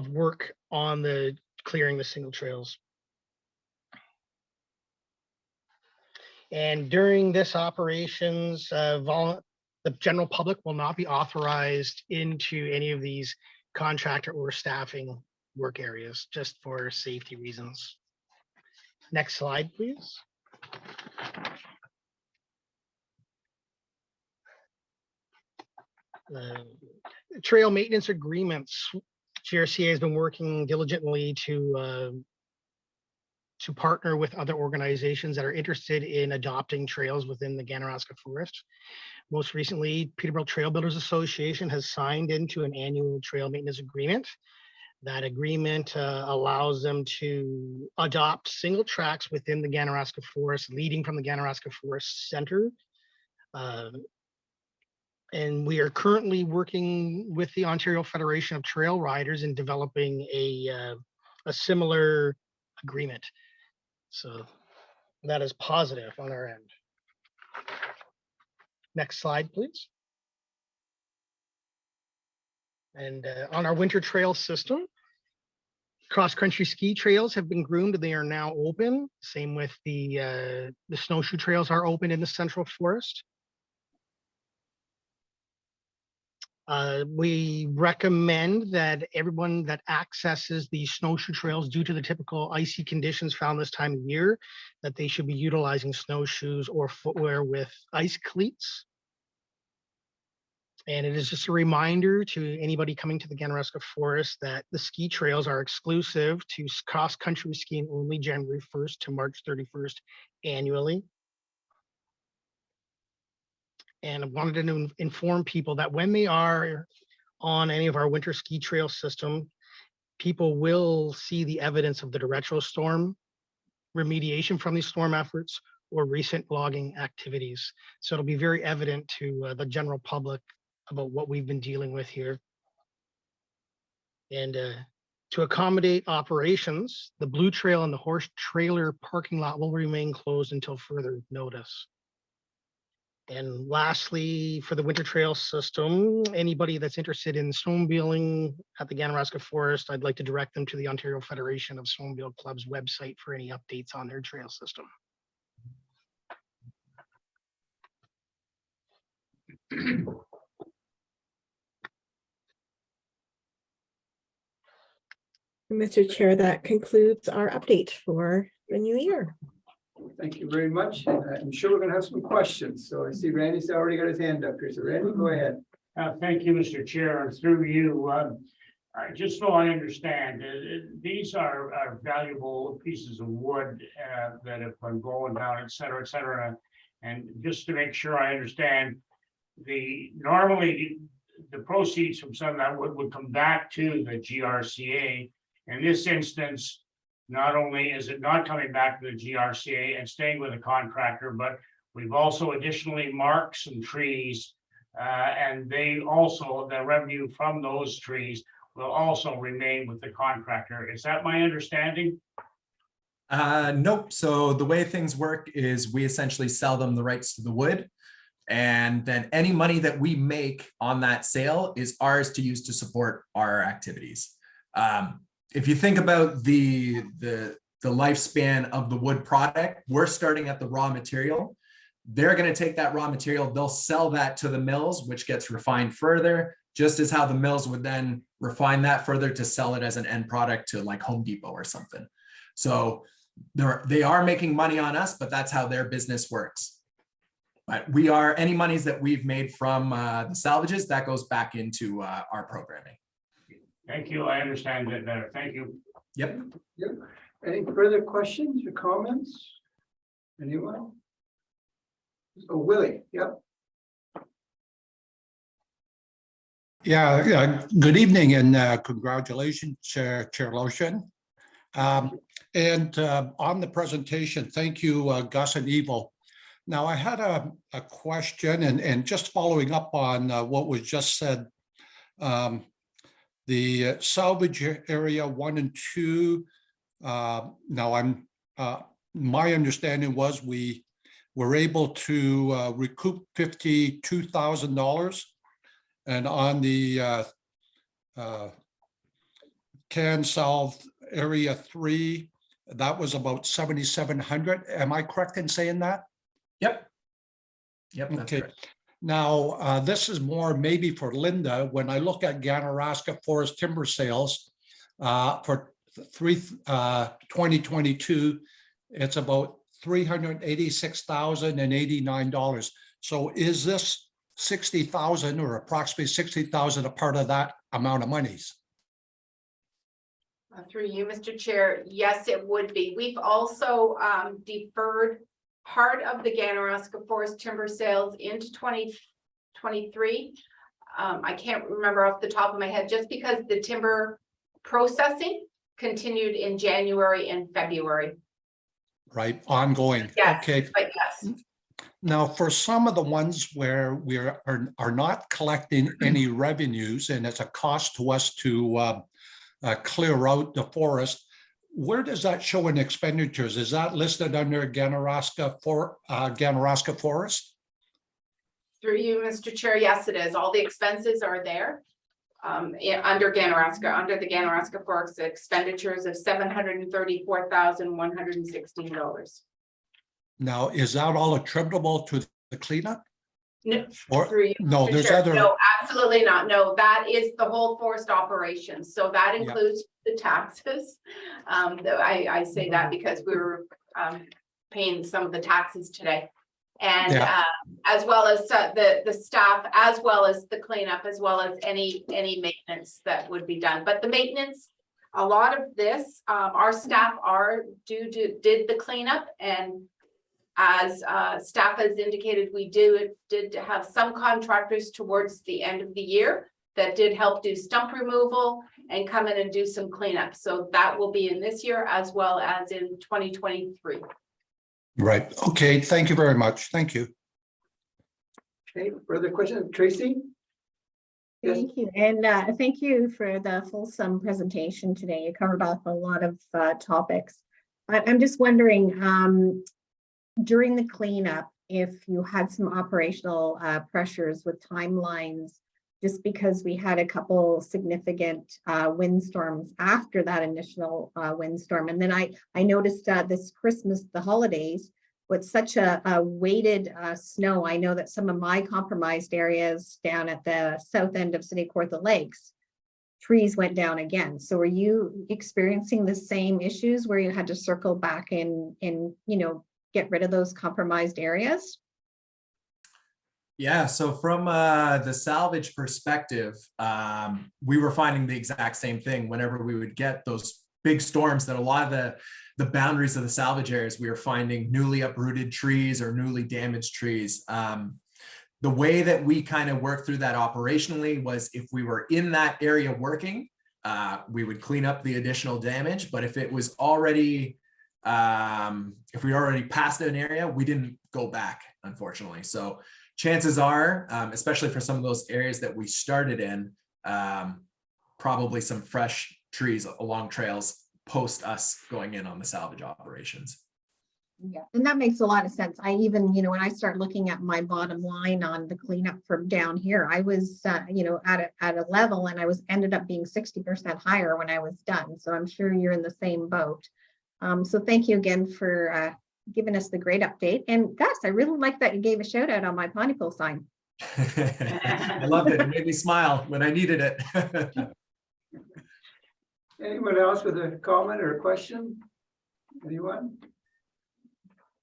work on the clearing the single trails. And during this operations, the general public will not be authorized into any of these contractor or staffing work areas, just for safety reasons. Next slide, please. Trail maintenance agreements. GRCA has been working diligently to partner with other organizations that are interested in adopting trails within the Ganaraska Forest. Most recently, Peterborough Trail Builders Association has signed into an annual trail maintenance agreement. That agreement allows them to adopt single tracks within the Ganaraska Forest, leading from the Ganaraska Forest Center. And we are currently working with the Ontario Federation of Trail Riders in developing a similar agreement. So that is positive on our end. Next slide, please. And on our winter trail system, cross-country ski trails have been groomed and they are now open. Same with the snowshoe trails are open in the Central Forest. We recommend that everyone that accesses the snowshoe trails due to the typical icy conditions found this time of year, that they should be utilizing snowshoes or footwear with ice cleats. And it is just a reminder to anybody coming to the Ganaraska Forest that the ski trails are exclusive to cross-country skiing only January 1st to March 31st annually. And I wanted to inform people that when they are on any of our winter ski trail system, people will see the evidence of the derecho storm, remediation from these storm efforts, or recent logging activities. So it'll be very evident to the general public about what we've been dealing with here. And to accommodate operations, the Blue Trail and the horse trailer parking lot will remain closed until further notice. And lastly, for the winter trail system, anybody that's interested in snowmobiling at the Ganaraska Forest, I'd like to direct them to the Ontario Federation of Snowmobile Clubs website for any updates on their trail system. Mr. Chair, that concludes our update for the new year. Thank you very much. I'm sure we're gonna have some questions. So I see Randy's already got his hand up here. So Randy, go ahead. Thank you, Mr. Chair, and through you, just so I understand, these are valuable pieces of wood that have been going down, et cetera, et cetera. And just to make sure I understand, normally the proceeds from some of that would come back to the GRCA. In this instance, not only is it not coming back to the GRCA and staying with the contractor, but we've also additionally marked some trees. And they also, the revenue from those trees will also remain with the contractor. Is that my understanding? Nope. So the way things work is we essentially sell them the rights to the wood. And then any money that we make on that sale is ours to use to support our activities. If you think about the lifespan of the wood product, we're starting at the raw material. They're going to take that raw material, they'll sell that to the mills, which gets refined further, just as how the mills would then refine that further to sell it as an end product to like Home Depot or something. So they are making money on us, but that's how their business works. But any monies that we've made from the salvages, that goes back into our programming. Thank you. I understand that better. Thank you. Yep. Yep. Any further questions or comments? Anyone? Oh, Willie, yep. Yeah, good evening and congratulations, Chair Lotion. And on the presentation, thank you, Gus and Evo. Now, I had a question and just following up on what was just said. The salvage area 1 and 2. Now, my understanding was we were able to recoup $52,000, and on the can salve area 3, that was about 7,700. Am I correct in saying that? Yep. Yep. That's Okay. correct. Now, this is more maybe for Linda. When I look at Ganaraska Forest timber sales for 2022, it's about $386,089. So is this 60,000 or approximately 60,000 a part of that amount of monies? Through you, Mr. Chair, yes, it would be. We've also deferred part of the Ganaraska Forest timber sales into 2023. I can't remember off the top of my head, just because the timber processing continued in January and February. Right, ongoing. Yes, Okay. but yes. Now, for some of the ones where we are not collecting any revenues and it's a cost to us to clear out the forest, where does that show in expenditures? Is that listed under Ganaraska Forest? Through you, Mr. Chair, yes, it is. All the expenses are there. Under the Ganaraska Forest expenditures of $734,116. Now, is that all attributable to the cleanup? No, Or through you, no, Mr. there's Chair. other. No, absolutely not. No, that is the whole forest operation. So that includes the taxes. I say that because we were paying some of the taxes today. And Yeah. as well as the staff, as well as the cleanup, as well as any maintenance that would be done. But the maintenance, a lot of this, our staff did the cleanup, and as staff has indicated, we did have some contractors towards the end of the year that did help do stump removal and come in and do some cleanup. So that will be in this year as well as in 2023. Right. Okay. Thank you very much. Thank you. Okay, further questions? Tracy? Yes. Thank you, and thank you for the fulsome presentation today. You covered off a lot of topics. I'm just wondering, during the cleanup, if you had some operational pressures with timelines, just because we had a couple significant windstorms after that initial windstorm. And then I noticed this Christmas, the holidays, with such a weighted snow, I know that some of my compromised areas down at the south end of City Kawartha Lakes, trees went down again. So were you experiencing the same issues where you had to circle back and get rid of those compromised areas? Yeah, so from the salvage perspective, we were finding the exact same thing whenever we would get those big storms, that a lot of the boundaries of the salvage areas, we were finding newly uprooted trees or newly damaged trees. The way that we kind of worked through that operationally was, if we were in that area working, we would clean up the additional damage. But if it was already, if we already passed an area, we didn't go back, unfortunately. So chances are, especially for some of those areas that we started in, probably some fresh trees along trails post us going in on the salvage operations. Yeah, and that makes a lot of sense. I even, when I start looking at my bottom line on the cleanup from down here, I was, at a level, and I ended up being 60% higher when I was done. So I'm sure you're in the same boat. So thank you again for giving us the great update. And Gus, I really like that you gave a shout out on my Pontypool sign. I loved it. It made me smile when I needed it. Anyone else with a comment or a question? Anyone?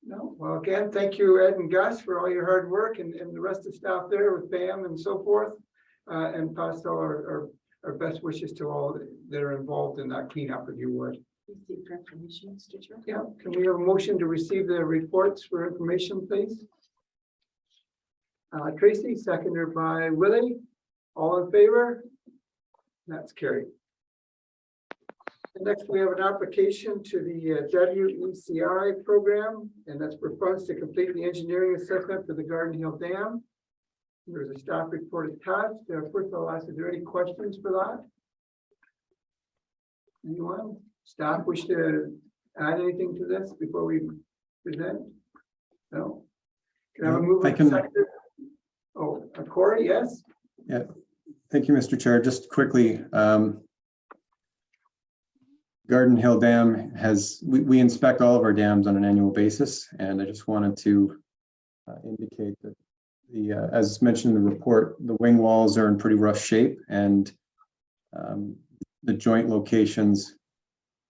No? Well, again, thank you, Ed and Gus, for all your hard work, and the rest of the staff there with Bam and so forth. And pass all our best wishes to all that are involved in that cleanup, if you would. Receive for information, Mr. Chair. Yeah, can we have a motion to receive the reports for information, please? Tracy, seconded by Willie. All in favor? That's carried. And next, we have an application to the WECI program, and that's for funds to complete the engineering assessment for the Garden Hill Dam. There's a staff report attached. First, I'll ask, is there any questions for that? Anyone? Staff wish to add anything to this before we present? No? Can I have a mover and seconder? Oh, Corey, yes? Yeah, thank you, Mr. Chair. Just quickly, Garden Hill Dam we inspect all of our dams on an annual basis, and I just wanted to indicate that as mentioned in the report, the wing walls are in pretty rough shape, and the joint locations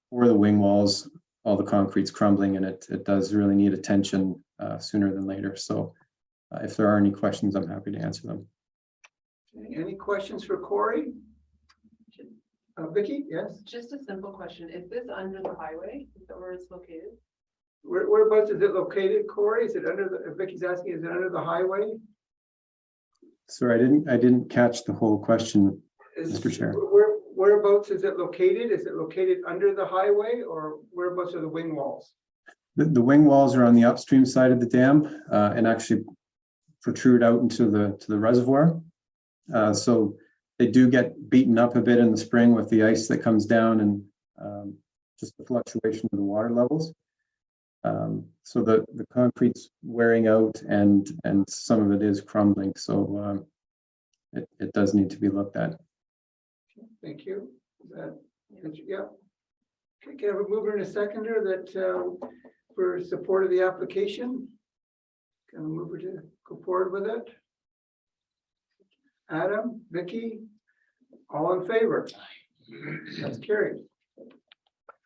for the wing walls, all the concrete's crumbling, and it does really need attention sooner than later. So if there are any questions, I'm happy to answer them. Any questions for Corey? Vicky, yes? Just a simple question. Is this under the highway? Is that where it's located? Whereabouts is it located, Corey? Is it under the, Vicky's asking, is it under the highway? Sorry, I didn't catch the whole question, Mr. Chair. Whereabouts is it located? Is it located under the highway, or whereabouts are the wing walls? The wing walls are on the upstream side of the dam and actually protrude out into the reservoir. So they do get beaten up a bit in the spring with the ice that comes down and just the fluctuation of the water levels. So the concrete's wearing out and some of it is crumbling. So it does need to be looked at. Thank you. Yeah. Okay, can I have a mover and a seconder that for support of the application? Can I move to go forward with it? Adam, Vicky, all in favor? That's carried.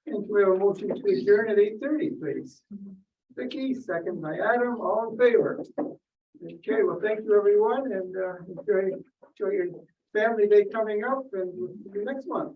And we have a motion to adjourn at 8:30, please. Vicky, second by Adam, all in favor. Okay, well, thank you, everyone, and enjoy your family day coming up, and we'll see you next month.